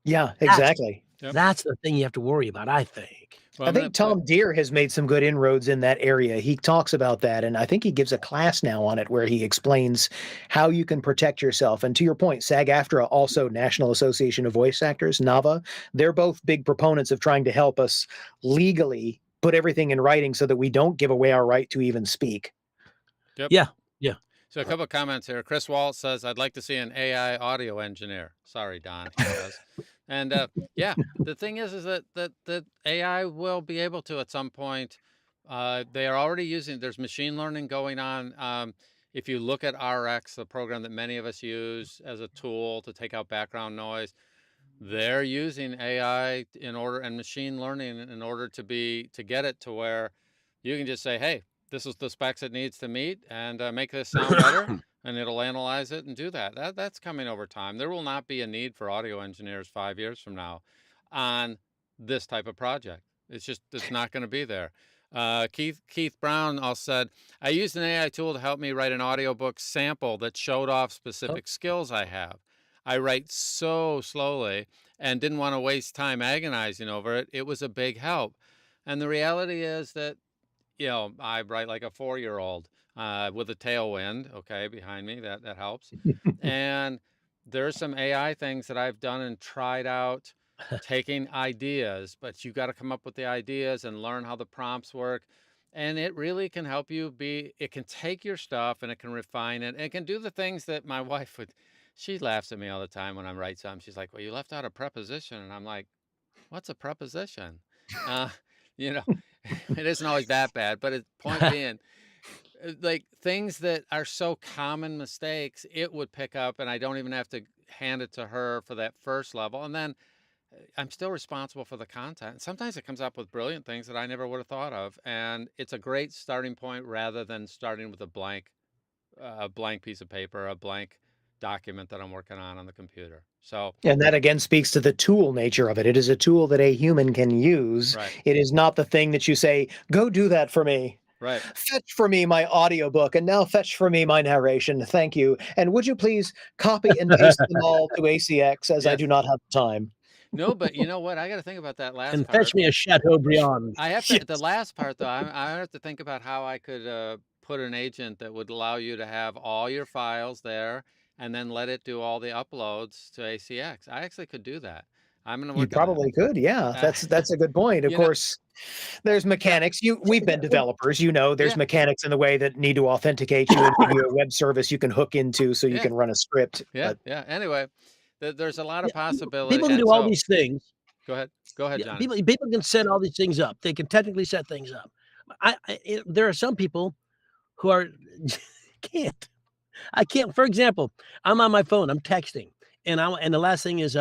Yeah, exactly. That's the thing you have to worry about, I think. Well, I think Tom Deere has made some good inroads in that area. He talks about that, and I think he gives a class now on it where he explains how you can protect yourself. And to your point, SAG-AFTRA, also National Association of Voice Actors, NAVA, they're both big proponents of trying to help us legally put everything in writing so that we don't give away our right to even speak. Yep. Yeah. So a couple of comments here. Chris Walt says, I'd like to see an AI audio engineer. Sorry, Don, he says. And yeah, the thing is that AI will be able to at some point. They are already using, there's machine learning going on. If you look at RX, the program that many of us use as a tool to take out background noise, they're using AI and machine learning in order to get it to where you can just say, hey, this is the specs it needs to meet, and make this sound better, and it'll analyze it and do that. That's coming over time. There will not be a need for audio engineers 5 years from now on this type of project. It's not going to be there. Keith Brown also said, I used an AI tool to help me write an audiobook sample that showed off specific skills I have. I write so slowly and didn't want to waste time agonizing over it. It was a big help. And the reality is that, I write like a 4-year-old with a tailwind, behind me. That helps. And there's some AI things that I've done and tried out, taking ideas, but you got to come up with the ideas and learn how the prompts work. And it really can help you it can take your stuff and it can refine it. And it can do the things that my wife she laughs at me all the time when I write something. She's like, well, you left out a preposition. And I'm like, what's a preposition? It isn't always that bad, but point being, like things that are so common mistakes, it would pick up, and I don't even have to hand it to her for that first level. And then I'm still responsible for the content. Sometimes it comes up with brilliant things that I never would have thought of. And it's a great starting point rather than starting with a blank piece of paper, a blank document that I'm working on the computer. So, and that again speaks to the tool nature of it. It is a tool that a human can use. Right. It is not the thing that you say, go do that for me. Right. Fetch for me my audiobook, and now fetch for me my narration. Thank you. And would you please copy and paste them all to ACX, as I do not have time. No, but you know what? I got to think about that last and part. Fetch me a Chateaubriand. I have to, the last part though, I have to think about how I could put an agent that would allow you to have all your files there and then let it do all the uploads to ACX. I actually could do that. I'm going to work You probably could. Yeah, that's a good point. Of course, there's mechanics. We've been developers, there's mechanics in the way that need to authenticate you and give you a web service you can hook into so you can run a script. Yeah. Anyway, there's a lot of possibilities. People can do all these things. Go ahead, John. People can set all these things up. They can technically set things up. There are some people who are can't. I can't. For example, I'm on my phone. I'm texting, and the last thing is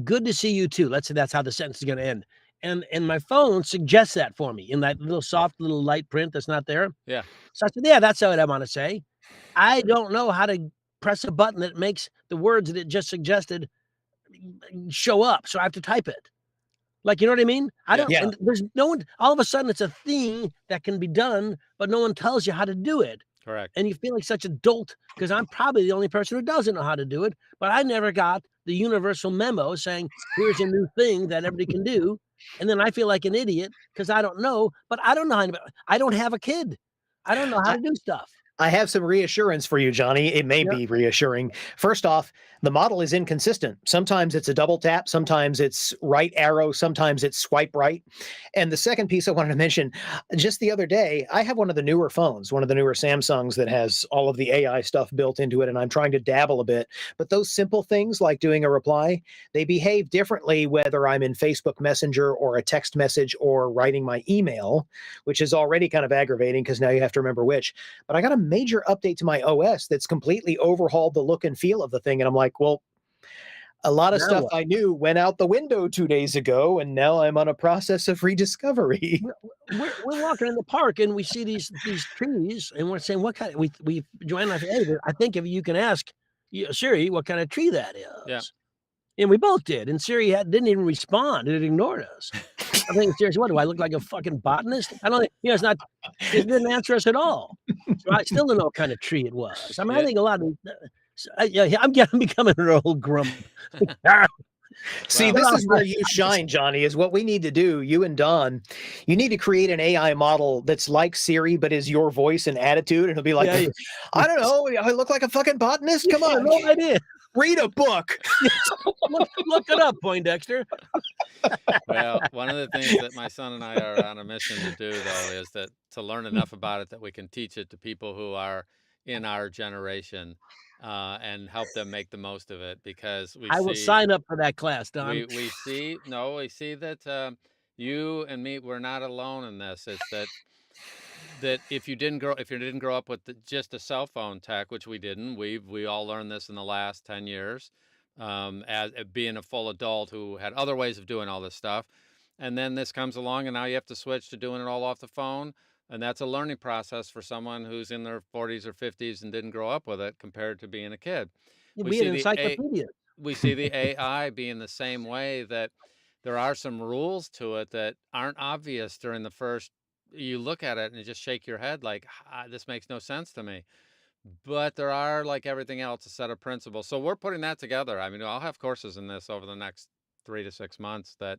good to see you too. Let's say that's how the sentence is going to end. and my phone suggests that for me in that little soft little light print that's not there. Yeah. So I said, yeah, that's what I want to say. I don't know how to press a button that makes the words that it just suggested show up. So I have to type it. Like, you know what I mean? I don't, Yeah. and there's no one, all of a sudden it's a thing that can be done, but no one tells you how to do it. Correct. And you feel like such a dolt because I'm probably the only person who doesn't know how to do it, but I never got the universal memo saying, here's a new thing that everybody can do. And then I feel like an idiot because I don't know, but I don't know how to, I don't have a kid. I don't know how to do stuff. I have some reassurance for you, Johnny. It may be reassuring. First off, the model is inconsistent. Sometimes it's a double tap, sometimes it's right arrow, sometimes it's swipe right. And the second piece I wanted to mention, just the other day, I have one of the newer phones, one of the newer Samsungs that has all of the AI stuff built into it, and I'm trying to dabble a bit. But those simple things like doing a reply, they behave differently whether I'm in Facebook Messenger or a text message or writing my email, which is already kind of aggravating because now you have to remember which. But I got a major update to my OS that's completely overhauled the look and feel of the thing. And I'm like, well, a lot of stuff I knew went out the window 2 days ago, and now I'm on a process of rediscovery. We're walking in the park and we see these trees, and we're saying, what kind of, we Joanne and I said, hey, I think if you can ask Siri what kind of tree that is. Yeah. And we both did. And Siri didn't even respond. It ignored us. I think Siri said, what, do I look like a fucking botanist? I don't think, it's not, it didn't answer us at all. So I still don't know what kind of tree it was. I mean, I think a lot of, I'm becoming an old grump. See, this is where you shine, Johnny, is what we need to do. You and Don, you need to create an AI model that's like Siri, but is your voice and attitude. And it'll be like, I don't know, I look like a fucking botanist. Come on. No idea. Read a book. Look it up, Poindexter. Well, one of the things that my son and I are on a mission to do, though, is that to learn enough about it that we can teach it to people who are in our generation and help them make the most of it. Because I will sign up for that class, Don. We see that you and me, we're not alone in this. It's that if you didn't grow up with just a cell phone tech, which we didn't, we all learned this in the last 10 years, as being a full adult who had other ways of doing all this stuff. And then this comes along and now you have to switch to doing it all off the phone. And that's a learning process for someone who's in their 40s or 50s and didn't grow up with it compared to being a kid. We see the AI being the same way, that there are some rules to it that aren't obvious during the first. You look at it and you just shake your head like, this makes no sense to me. But there are, like everything else, a set of principles. So we're putting that together. I mean, I'll have courses in this over the next 3 to 6 months that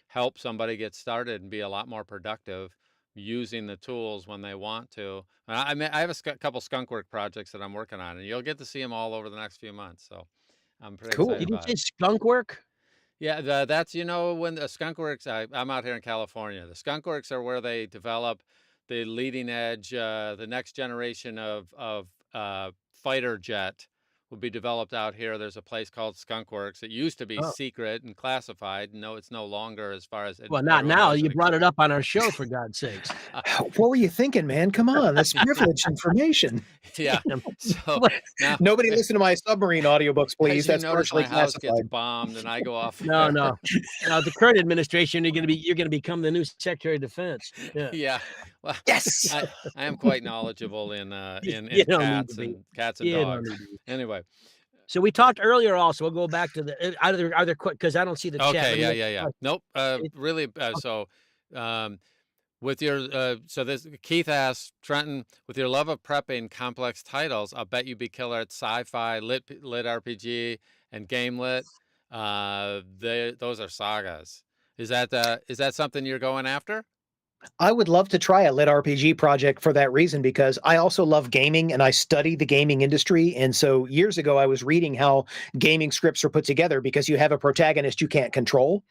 help somebody get started and be a lot more productive using the tools when they want to. I have a couple skunkwork projects that I'm working on, and you'll get to see them all over the next few months. So I'm pretty excited Did you about say it. skunk work? Yeah, that's, when the skunkworks, I'm out here in California. The skunkworks are where they develop the leading edge, the next generation of fighter jet will be developed out here. There's a place called Skunkworks. It used to be secret and classified. No, it's no longer, as far as well, not now. You brought it up on our show, for God's sakes. What were you thinking, man? Come on, that's privileged information. Yeah. So now, nobody listen to my submarine audiobooks, please. That's partially my house classified. gets bombed and I go off. No. Now the current administration, you're gonna become the new Secretary of Defense. Yeah. Well, yes, I am quite knowledgeable in cats and dogs. Anyway, so we talked earlier. Also, we'll go back to the either quick because I don't see the chat. Okay, yeah. Nope. Really. With your Keith asks, Trenton, with your love of prepping complex titles, I'll bet you'd be killer at sci-fi, lit RPG, and game lit. Those are sagas. Is that something you're going after? I would love to try a lit RPG project for that reason, because I also love gaming and I study the gaming industry. And so years ago, I was reading how gaming scripts are put together because you have a protagonist you can't control.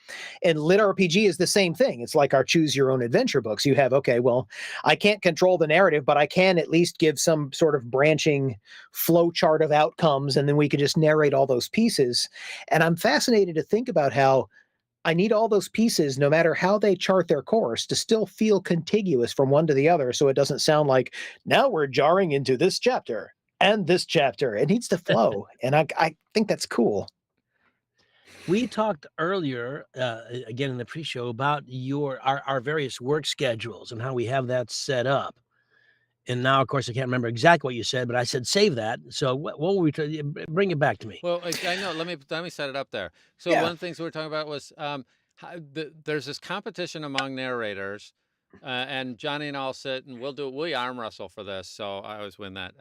And lit RPG is the same thing. It's like our choose your own adventure books. You have, okay, well, I can't control the narrative, but I can at least give some sort of branching flow chart of outcomes. And then we could just narrate all those pieces. And I'm fascinated to think about how I need all those pieces, no matter how they chart their course, to still feel contiguous from one to the other, so it doesn't sound like, now we're jarring into this chapter and this chapter. It needs to flow, and I think that's cool. We talked earlier, again in the pre-show, about our various work schedules and how we have that set up. And now, of course, I can't remember exactly what you said, but I said save that. So what were we? Bring it back to me. Well, I know. Let me set it up there. So Yeah. one of the things we were talking about was there's this competition among narrators, and Johnny and I'll sit and we arm wrestle for this. So I always win that.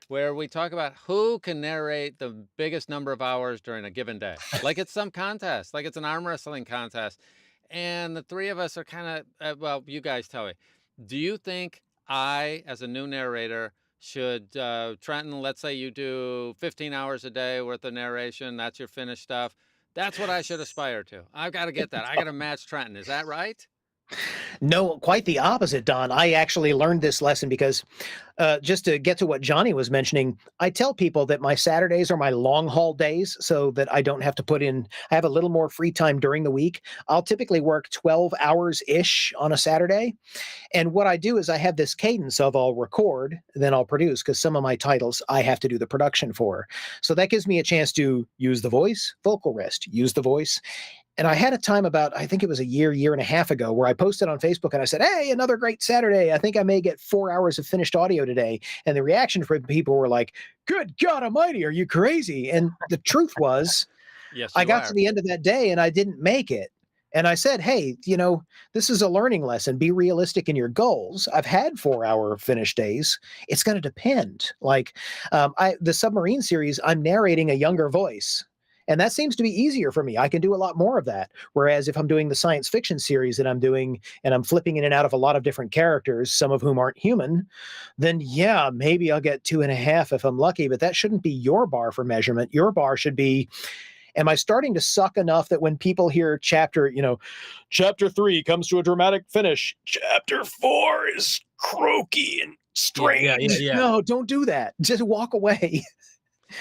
Where we talk about who can narrate the biggest number of hours during a given day, like it's some contest, like it's an arm wrestling contest. And the three of us are kind of well, you guys tell me. Do you think I, as a new narrator, should Trenton, let's say you do 15 hours a day worth of narration, that's your finished stuff, that's what I should aspire to? I've got to get that. I got to match Trenton. Is that right? No, quite the opposite, Don. I actually learned this lesson because just to get to what Johnny was mentioning, I tell people that my Saturdays are my long haul days so that I don't have to I have a little more free time during the week. I'll typically work 12 hours ish on a Saturday. And what I do is I have this cadence of I'll record, then I'll produce, because some of my titles I have to do the production for. So that gives me a chance to use the voice, vocal rest, use the voice. And I had a time about, I think it was a year and a half ago, where I posted on Facebook and I said, hey, another great Saturday. I think I may get 4 hours of finished audio today. And the reaction from people were like, good God Almighty, are you crazy? And the truth was, Yes, I you got are. to the end of that day and I didn't make it. And I said, hey, this is a learning lesson. Be realistic in your goals. I've had 4-hour finished days. It's going to depend. Like the submarine series, I'm narrating a younger voice. And that seems to be easier for me. I can do a lot more of that. Whereas if I'm doing the science fiction series that I'm doing and I'm flipping in and out of a lot of different characters, some of whom aren't human, then yeah, maybe I'll get 2.5 if I'm lucky. But that shouldn't be your bar for measurement. Your bar should be, am I starting to suck enough that when people hear chapter 3 comes to a dramatic finish, chapter 4 is croaky and strange. Yeah. No, don't do that. Just walk away.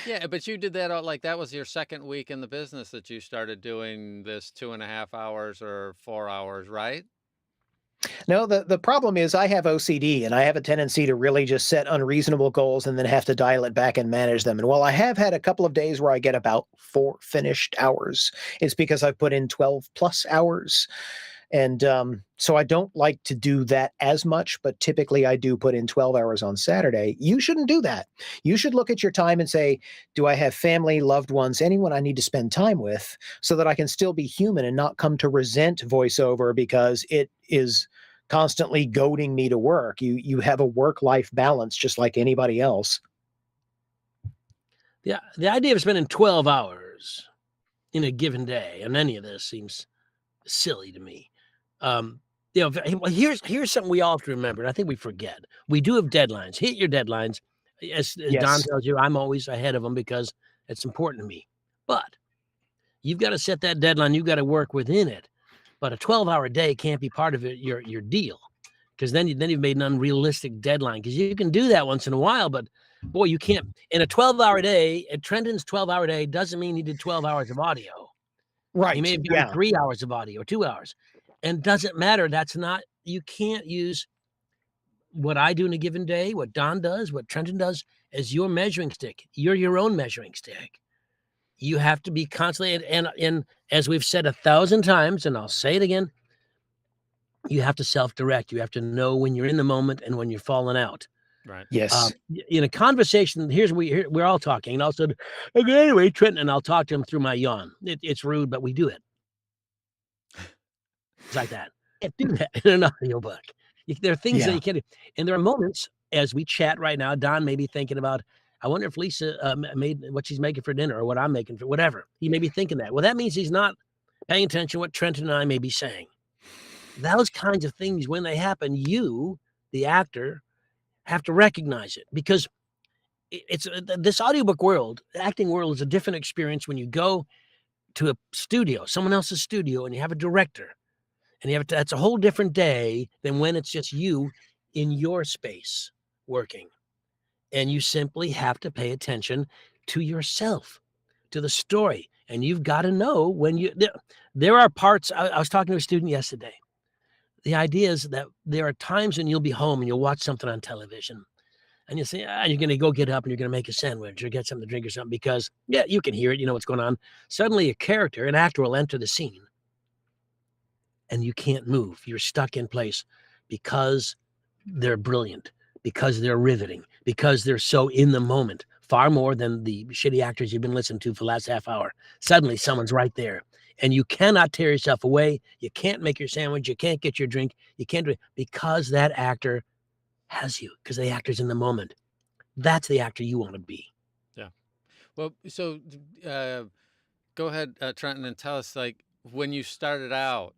Yeah, but you did that like that was your second week in the business that you started doing this 2.5 hours or 4 hours, right? No, the problem is I have OCD and I have a tendency to really just set unreasonable goals and then have to dial it back and manage them. And while I have had a couple of days where I get about 4 finished hours, it's because I've put in 12 plus hours. And so I don't like to do that as much, but typically I do put in 12 hours on Saturday. You shouldn't do that. You should look at your time and say, do I have family, loved ones, anyone I need to spend time with so that I can still be human and not come to resent voiceover because it is constantly goading me to work. You have a work-life balance just like anybody else. Yeah, the idea of spending 12 hours in a given day on any of this seems silly to me. Here's something we all have to remember, and I think we forget. We do have deadlines. Hit your deadlines. As Don Yes. tells you, I'm always ahead of them because it's important to me. But you've got to set that deadline. You've got to work within it. But a 12-hour day can't be part of it, your deal, because then you've made an unrealistic deadline. Because you can do that once in a while, but boy, you can't. In a 12-hour day, Trenton's 12-hour day doesn't mean he did 12 hours of audio. Right. He may have done Yeah. 3 hours of audio or 2 hours. And doesn't matter. You can't use what I do in a given day, what Don does, what Trenton does as your measuring stick. You're your own measuring stick. You have to be constantly, and as we've said 1,000 times, and I'll say it again, you have to self-direct. You have to know when you're in the moment and when you're falling out. Right. Yes. In a conversation, we're all talking, and also, okay, anyway, Trenton, and I'll talk to him through my yawn. It's rude, but we do it. It's like that. You can't do that in an audiobook. There are things that you can't do. And there are moments as we chat right now, Don may be thinking about, I wonder if Lisa made what she's making for dinner or what I'm making for whatever. He may be thinking that. Well, that means he's not paying attention to what Trenton and I may be saying. Those kinds of things, when they happen, you, the actor, have to recognize it, because it's this audiobook world, the acting world, is a different experience when you go to a studio, someone else's studio, and you have a director. And that's a whole different day than when it's just you in your space working. And you simply have to pay attention to yourself, to the story. And you've got to know when there are parts. I was talking to a student yesterday. The idea is that there are times when you'll be home and you'll watch something on television. And you say, you're going to go get up and you're going to make a sandwich or get something to drink or something because, yeah, you can hear it. You know what's going on. Suddenly a character, an actor will enter the scene and you can't move. You're stuck in place because they're brilliant, because they're riveting, because they're so in the moment, far more than the shitty actors you've been listening to for the last half hour. Suddenly someone's right there and you cannot tear yourself away. You can't make your sandwich. You can't get your drink. You can't do it because that actor has you, because the actor's in the moment. That's the actor you want to be. Yeah. Well, so go ahead, Trenton, and tell us, like, when you started out,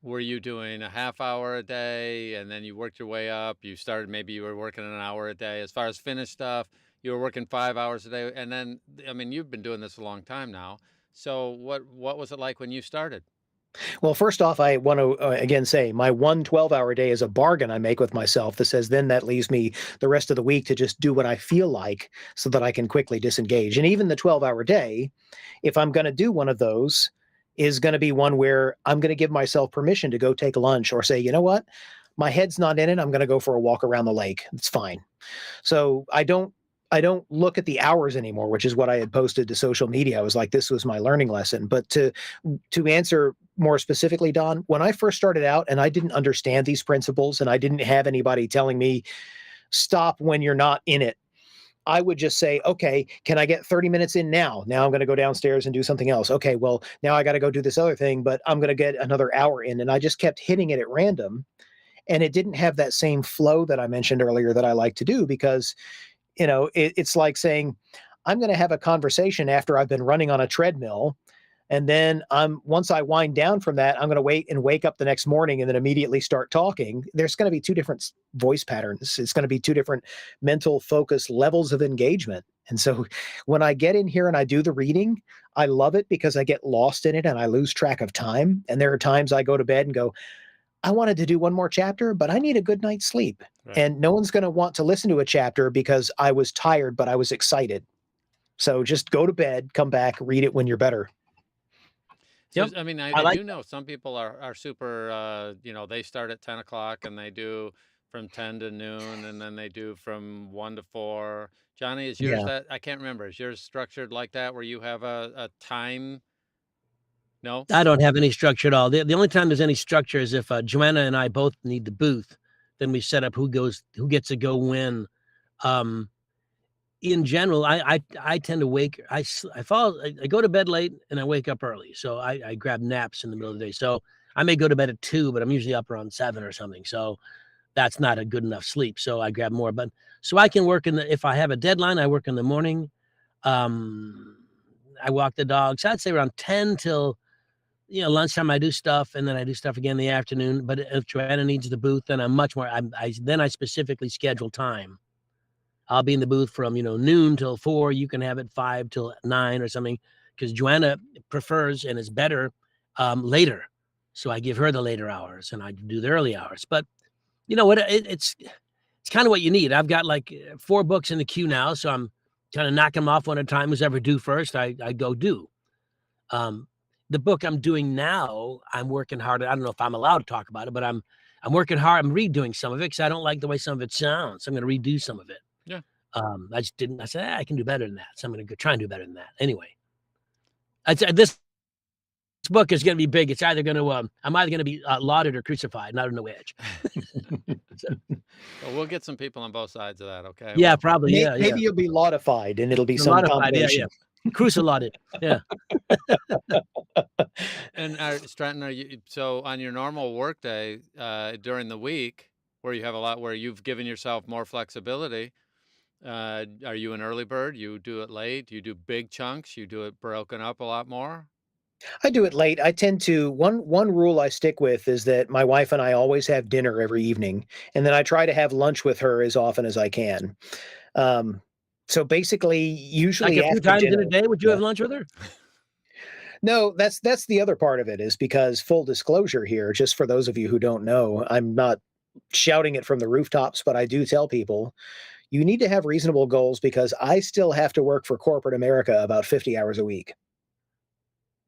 were you doing a half hour a day and then you worked your way up? You started, maybe you were working an hour a day. As far as finished stuff, you were working 5 hours a day. And then, I mean, you've been doing this a long time now. So what was it like when you started? Well, first off, I want to again say my 1 12-hour day is a bargain I make with myself that says then that leaves me the rest of the week to just do what I feel like so that I can quickly disengage. And even the 12-hour day, if I'm going to do one of those, is going to be one where I'm going to give myself permission to go take lunch or say, you know what, my head's not in it. I'm going to go for a walk around the lake. It's fine. So I don't look at the hours anymore, which is what I had posted to social media. I was like, this was my learning lesson. But to answer more specifically, Don, when I first started out and I didn't understand these principles and I didn't have anybody telling me stop when you're not in it, I would just say, okay, can I get 30 minutes in now? Now I'm going to go downstairs and do something else. Okay, well, now I got to go do this other thing, but I'm going to get another hour in. And I just kept hitting it at random. And it didn't have that same flow that I mentioned earlier that I like to do because it's like saying, I'm going to have a conversation after I've been running on a treadmill. And then once I wind down from that, I'm going to wait and wake up the next morning and then immediately start talking. There's going to be two different voice patterns. It's going to be two different mental focus levels of engagement. And so when I get in here and I do the reading, I love it because I get lost in it and I lose track of time. And there are times I go to bed and go, I wanted to do one more chapter, but I need a good night's sleep. Right. And no one's going to want to listen to a chapter because I was tired, but I was excited. So just go to bed, come back, read it when you're better. So, yep. I mean, I do know some people are super, they start at 10 o'clock and they do from 10 to noon and then they do from 1 to 4. Johnny, is yours that? I can't remember. Is yours structured like that where you have a time? No? I don't have any structure at all. The only time there's any structure is if Joanna and I both need the booth, then we set up who gets to go when. In general, I tend to wake. I go to bed late and I wake up early, so I grab naps in the middle of the day. So I may go to bed at 2, but I'm usually up around 7 or something. So that's not a good enough sleep. So I grab more. But so I can work if I have a deadline, I work in the morning. I walk the dogs. I'd say around 10 till lunchtime. I do stuff, and then I do stuff again in the afternoon. But if Joanna needs the booth, then I'm much more. Then I specifically schedule time. I'll be in the booth from, noon till 4. You can have it 5 till 9 or something, because Joanna prefers and is better later. So I give her the later hours and I do the early hours. But you know what? It's kind of what you need. I've got like 4 books in the queue now. So I'm kind of knocking them off one at a time. Who's ever due first, I go do. The book I'm doing now, I'm working hard. I don't know if I'm allowed to talk about it, but I'm working hard. I'm redoing some of it because I don't like the way some of it sounds. I'm going to redo some of it. Yeah. I just didn't. I said I can do better than that, so I'm going to go try and do better than that. Anyway, this book is going to be big. It's either going to I'm either going to be lauded or crucified. Not on the wedge. So, well, we'll get some people on both sides of that. Okay. Yeah, well, probably. Maybe you'll be laudified, and it'll be some combination. Yeah. Crucilauded. Yeah. And Stratton, are you so on your normal work day during the week where you have where you've given yourself more flexibility? Are you an early bird? You do it late? You do big chunks? You do it broken up a lot more? I do it late. I tend to one rule I stick with is that my wife and I always have dinner every evening, and then I try to have lunch with her as often as I can. So basically, usually like a few times dinner, in a day, would you have lunch with her? No, that's the other part of it, is because full disclosure here, just for those of you who don't know, I'm not shouting it from the rooftops, but I do tell people you need to have reasonable goals because I still have to work for corporate America about 50 hours a week.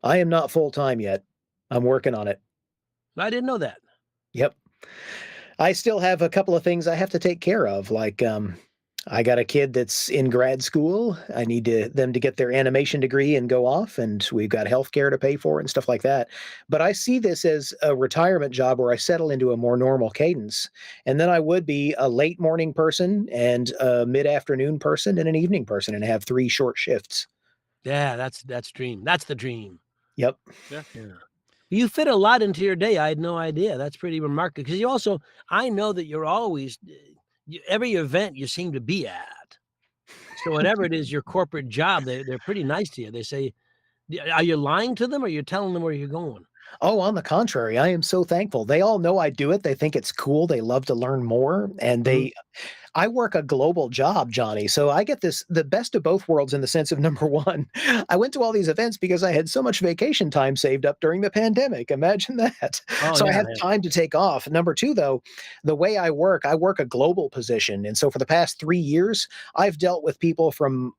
I am not full-time yet. I'm working on it. I didn't know that. Yep. I still have a couple of things I have to take care of, like I got a kid that's in grad school. I need them to get their animation degree and go off, and we've got healthcare to pay for and stuff like that. But I see this as a retirement job where I settle into a more normal cadence. And then I would be a late morning person and a mid-afternoon person and an evening person and have 3 short shifts. Yeah, that's dream. That's the dream. Yep. Yeah. Yeah. You fit a lot into your day. I had no idea. That's pretty remarkable because you also, I know that you're always, every event you seem to be at. So whatever it is, your corporate job, they're pretty nice to you. They say, are you lying to them or you're telling them where you're going? Oh, on the contrary, I am so thankful. They all know I do it. They think it's cool. They love to learn more, and Mhm. I work a global job, Johnny. So I get the best of both worlds in the sense of number one, I went to all these events because I had so much vacation time saved up during the pandemic. Imagine that. Oh So I yeah, have yeah. time to take off. Number two, though, the way I work a global position. And so for the past 3 years, I've dealt with people from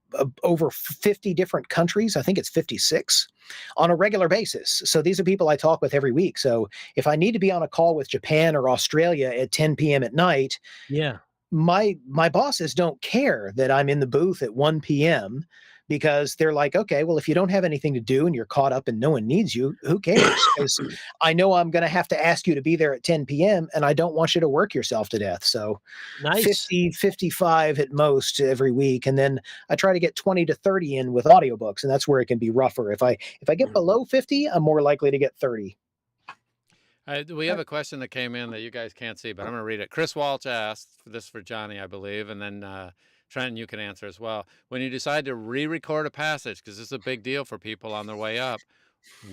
over 50 different countries. I think it's 56 on a regular basis. So these are people I talk with every week. So if I need to be on a call with Japan or Australia at 10 p.m. at night, Yeah. my bosses don't care that I'm in the booth at 1 p.m. because they're like, okay, well, if you don't have anything to do and you're caught up and no one needs you, who cares? Because I know I'm going to have to ask you to be there at 10 p.m. and I don't want you to work yourself to death. So Nice. 50, 55 at most every week. And then I try to get 20 to 30 in with audiobooks. And that's where it can be rougher. If I get below 50, I'm more likely to get 30. We have a question that came in that you guys can't see, but I'm going to read it. Chris Walsh asked this for Johnny, I believe, and then Trenton, you can answer as well. When you decide to re-record a passage, because this is a big deal for people on their way up,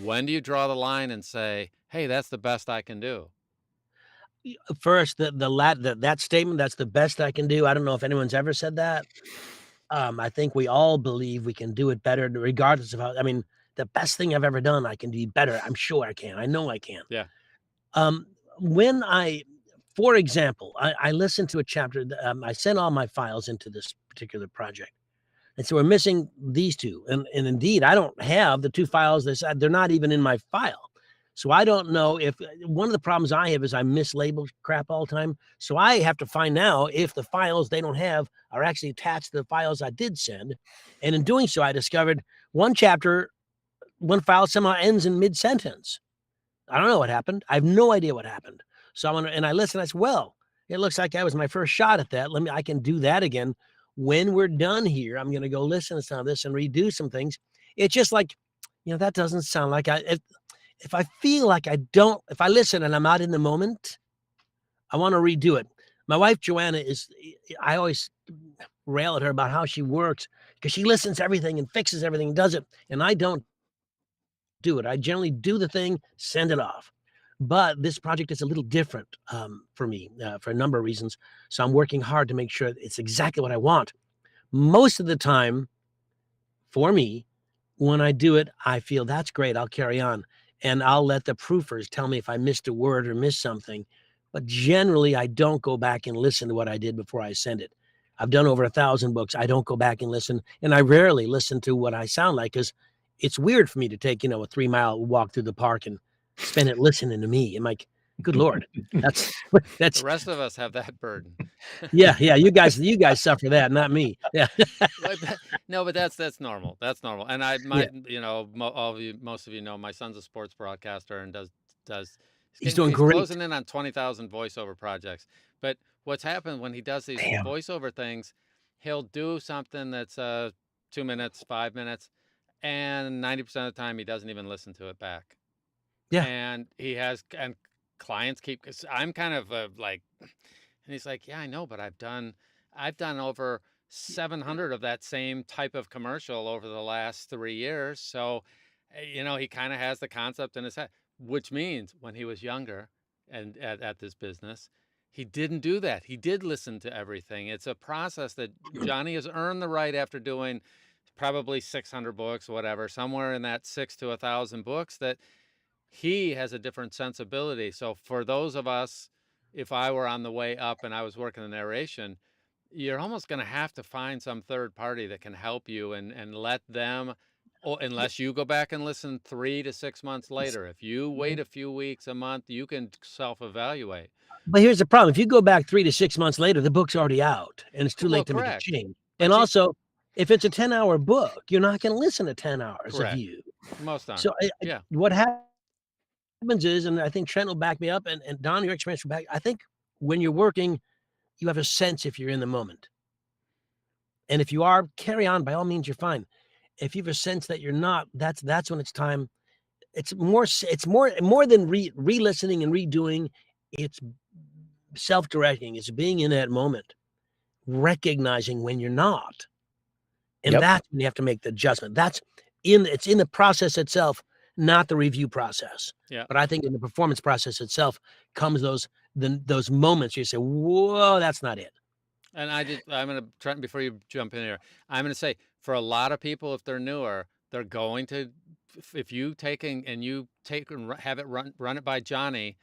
when do you draw the line and say, "Hey, that's the best I can do"? First, that statement, that's the best I can do. I don't know if anyone's ever said that. I think we all believe we can do it better regardless of how, I mean, the best thing I've ever done, I can do better. I'm sure I can. I know I can. Yeah. Um, when I, for example, I listened to a chapter, I sent all my files into this particular project. And so we're missing these two. And indeed, I don't have the two files. They're not even in my file. So I don't know if one of the problems I have is I mislabel crap all the time. So I have to find out if the files they don't have are actually attached to the files I did send. And in doing so, I discovered one chapter, one file somehow ends in mid sentence. I don't know what happened. I have no idea what happened. So I listened. I said, well, it looks like that was my first shot at that. I can do that again. When we're done here, I'm going to go listen to some of this and redo some things. It's just like, that doesn't sound like if I feel like if I listen and I'm not in the moment, I want to redo it. My wife, Joanna, I always rail at her about how she works because she listens to everything and fixes everything and does it. And I don't do it. I generally do the thing, send it off. But this project is a little different for me for a number of reasons. So I'm working hard to make sure it's exactly what I want. Most of the time, for me, when I do it, I feel that's great. I'll carry on. And I'll let the proofers tell me if I missed a word or missed something. But generally, I don't go back and listen to what I did before I send it. I've done over 1,000 books. I don't go back and listen. And I rarely listen to what I sound like because it's weird for me to take, a 3-mile walk through the park and spend it listening to me. I'm like, good Lord, that's, The rest of us have that burden. yeah. You guys suffer that, not me. Yeah. No, but that's normal. That's normal. And Yeah. most of you know, my son's a sports broadcaster and does He's doing he's great. closing in on 20,000 voiceover projects. But what's happened when he does these Damn. voiceover things, he'll do something that's 2 minutes, 5 minutes, and 90% of the time he doesn't even listen to it back. Yeah. And clients keep, because I'm kind of like, and he's like, yeah, I know, but I've done over 700 of that same type of commercial over the last 3 years. So, he kind of has the concept in his head, which means when he was younger and at this business, he didn't do that. He did listen to everything. It's a process that Johnny has earned the right after doing probably 600 books, whatever, somewhere in that 6 to 1,000 books, that he has a different sensibility. So for those of us, if I were on the way up and I was working the narration, you're almost going to have to find some third party that can help you and let them Or unless you go back and listen 3 to 6 months later. If you Mhm. wait a few weeks, a month, you can self-evaluate. But here's the problem, if you go back 3 to 6 months later, the book's already out, and it's too Well, late to make a correct. change. And But you also, if it's a 10-hour book, you're not gonna listen to 10 hours of correct. you. Most aren't. So, Yeah. what happens is, and I think Trent will back me up, and Don, your experience will back, I think when you're working, you have a sense if you're in the moment. And if you are, carry on, by all means, you're fine. If you have a sense that you're not, that's when it's time. It's more than re-listening and redoing. It's self-directing. It's being in that moment, recognizing when you're not. And Yep. that's when you have to make the adjustment. It's in the process itself, not the review process. Yeah. But I think in the performance process itself comes those moments you say, whoa, that's not it. And I'm gonna try before you jump in here. I'm gonna say for a lot of people, if they're newer, they're going to if you have it run it by Johnny,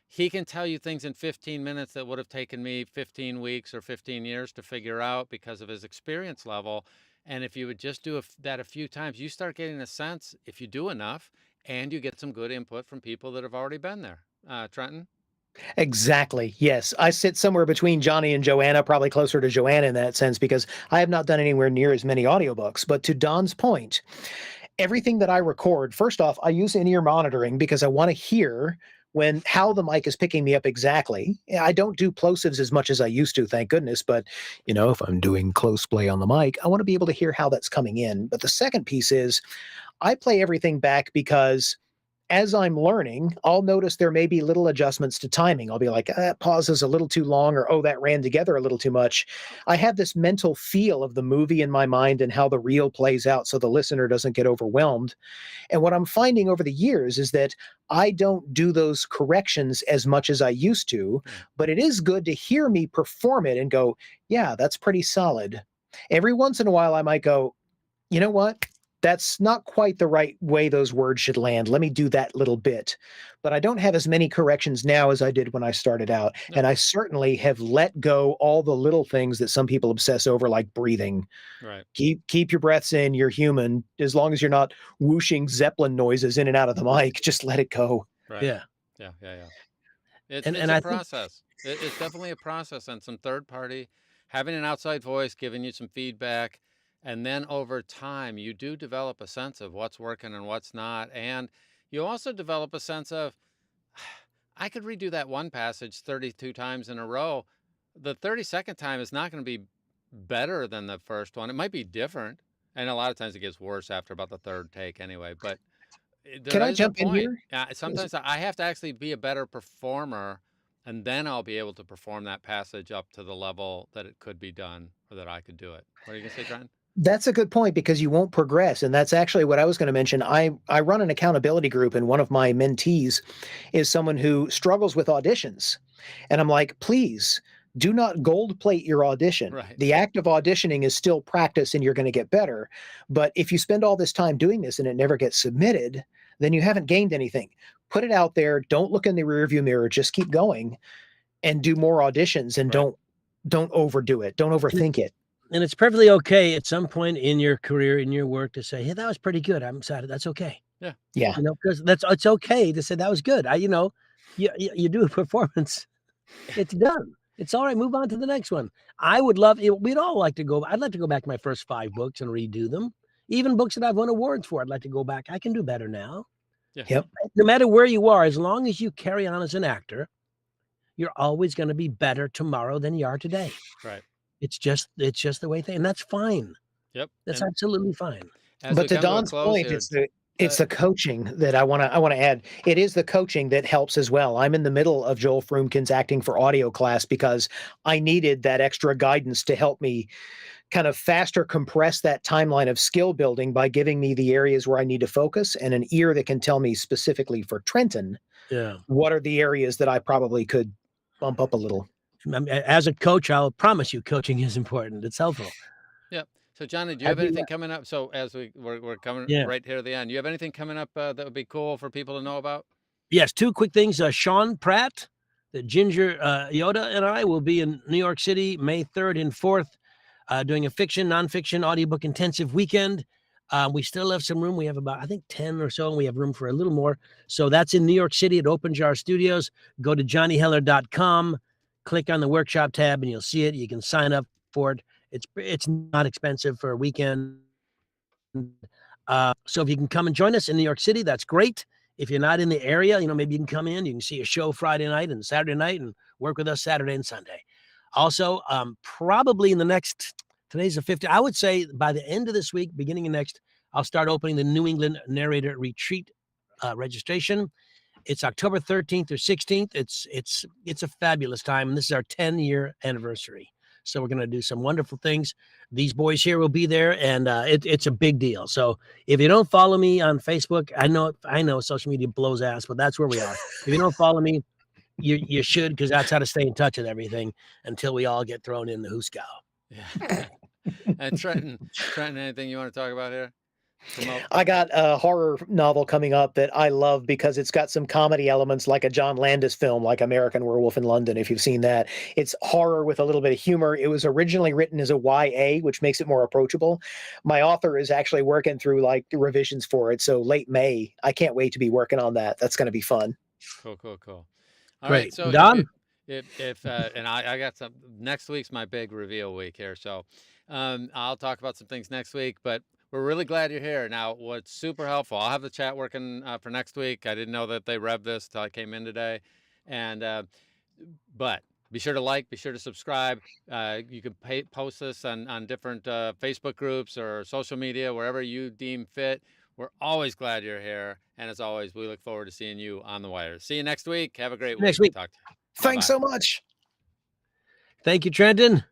he can tell you things in 15 minutes that would have taken me 15 weeks or 15 years to figure out because of his experience level. And if you would just do that a few times, you start getting a sense if you do enough, and you get some good input from people that have already been there. Trenton. Exactly. Yes. I sit somewhere between Johnny and Joanna, probably closer to Joanna in that sense, because I have not done anywhere near as many audiobooks. But to Don's point, everything that I record, first off, I use in-ear monitoring because I want to hear how the mic is picking me up exactly. I don't do plosives as much as I used to, thank goodness. But, if I'm doing close play on the mic, I want to be able to hear how that's coming in. But the second piece is I play everything back because as I'm learning, I'll notice there may be little adjustments to timing. I'll be like, that pause is a little too long, or, oh, that ran together a little too much. I have this mental feel of the movie in my mind and how the reel plays out so the listener doesn't get overwhelmed. And what I'm finding over the years is that I don't do those corrections as much as I used to, but it is good to hear me perform it and go, yeah, that's pretty solid. Every once in a while, I might go, you know what? That's not quite the right way those words should land. Let me do that little bit. But I don't have as many corrections now as I did when I started out. No. And I certainly have let go all the little things that some people obsess over, like breathing. Right. Keep your breaths in. You're human. As long as you're not whooshing Zeppelin noises in and out of the mic, just let it go. Right. Yeah. Yeah. It's And a I think process. It's definitely a process, and some third party having an outside voice giving you some feedback, and then over time you do develop a sense of what's working and what's not, and you also develop a sense of I could redo that one passage 32 times in a row. The 32nd time is not going to be better than the first one. It might be different, and a lot of times it gets worse after about the third take anyway. But Can there I is a jump in point. here? Sometimes I have to actually be a better performer, and then I'll be able to perform that passage up to the level that it could be done or that I could do it. What are you going to say, Trent? That's a good point because you won't progress. And that's actually what I was going to mention. I run an accountability group, and one of my mentees is someone who struggles with auditions. And I'm like, please do not gold plate your audition. Right. The act of auditioning is still practice and you're going to get better. But if you spend all this time doing this and it never gets submitted, then you haven't gained anything. Put it out there. Don't look in the rearview mirror. Just keep going and do more auditions, and Right. don't overdo it. Don't overthink it. And it's perfectly okay at some point in your career, in your work, to say, "Hey, that was pretty good. I'm excited." That's okay. Yeah. Yeah. Because it's okay to say that was good. You do a performance, it's done. It's all right. Move on to the next one. We'd all like to go. I'd like to go back to my first 5 books and redo them. Even books that I've won awards for, I'd like to go back. I can do better now. Yeah. Yep. No matter where you are, as long as you carry on as an actor, you're always going to be better tomorrow than you are today. Right. It's just the way things, and that's fine. Yep. That's And absolutely fine. as But we to come to a Don's close point, here, it's the coaching that I want to add. It is the coaching that helps as well. I'm in the middle of Joel Frumkin's acting for audio class because I needed that extra guidance to help me kind of faster compress that timeline of skill building by giving me the areas where I need to focus, and an ear that can tell me specifically for Trenton Yeah. what are the areas that I probably could bump up a little. As a coach, I'll promise you, coaching is important. It's helpful. Yep. So, Johnny, do you I have do, anything coming up? So, as we're coming yeah. right here to the end, do you have anything coming up that would be cool for people to know about? Yes, 2 quick things. Sean Pratt, the Ginger Yoda, and I will be in New York City May 3rd and 4th, doing a fiction, nonfiction audiobook intensive weekend. We still have some room. We have about, I think, 10 or so, and we have room for a little more. So that's in New York City at Open Jar Studios. Go to johnnyheller.com, click on the workshop tab, and you'll see it. You can sign up for it. It's not expensive for a weekend. So if you can come and join us in New York City, that's great. If you're not in the area, maybe you can come in. You can see a show Friday night and Saturday night and work with us Saturday and Sunday. Also, probably in the next, today's the 15th, I would say by the end of this week, beginning of next, I'll start opening the New England Narrator Retreat registration. It's October 13th or 16th. It's a fabulous time, and this is our 10-year anniversary. So we're going to do some wonderful things. These boys here will be there, and it's a big deal. So if you don't follow me on Facebook, I know social media blows ass, but that's where we are. If you don't follow me, you should, because that's how to stay in touch with everything until we all get thrown in the Hooskow. Yeah. And Trenton, anything you want to talk about here? I got a horror novel coming up that I love because it's got some comedy elements like a John Landis film, like American Werewolf in London, if you've seen that. It's horror with a little bit of humor. It was originally written as a YA, which makes it more approachable. My author is actually working through like revisions for it. So late May, I can't wait to be working on that. That's going to be fun. Cool. All Great. right. So Don? if and I got some, next week's my big reveal week here. So I'll talk about some things next week, but we're really glad you're here. Now, what's super helpful, I'll have the chat working for next week. I didn't know that they revved this till I came in today. And, but be sure to like, be sure to subscribe. You can post this on different Facebook groups or social media, wherever you deem fit. We're always glad you're here. And as always, we look forward to seeing you on the wire. See you next week. Have a great week. Next week. Talk to you. Thanks so much. Thank you, Trenton.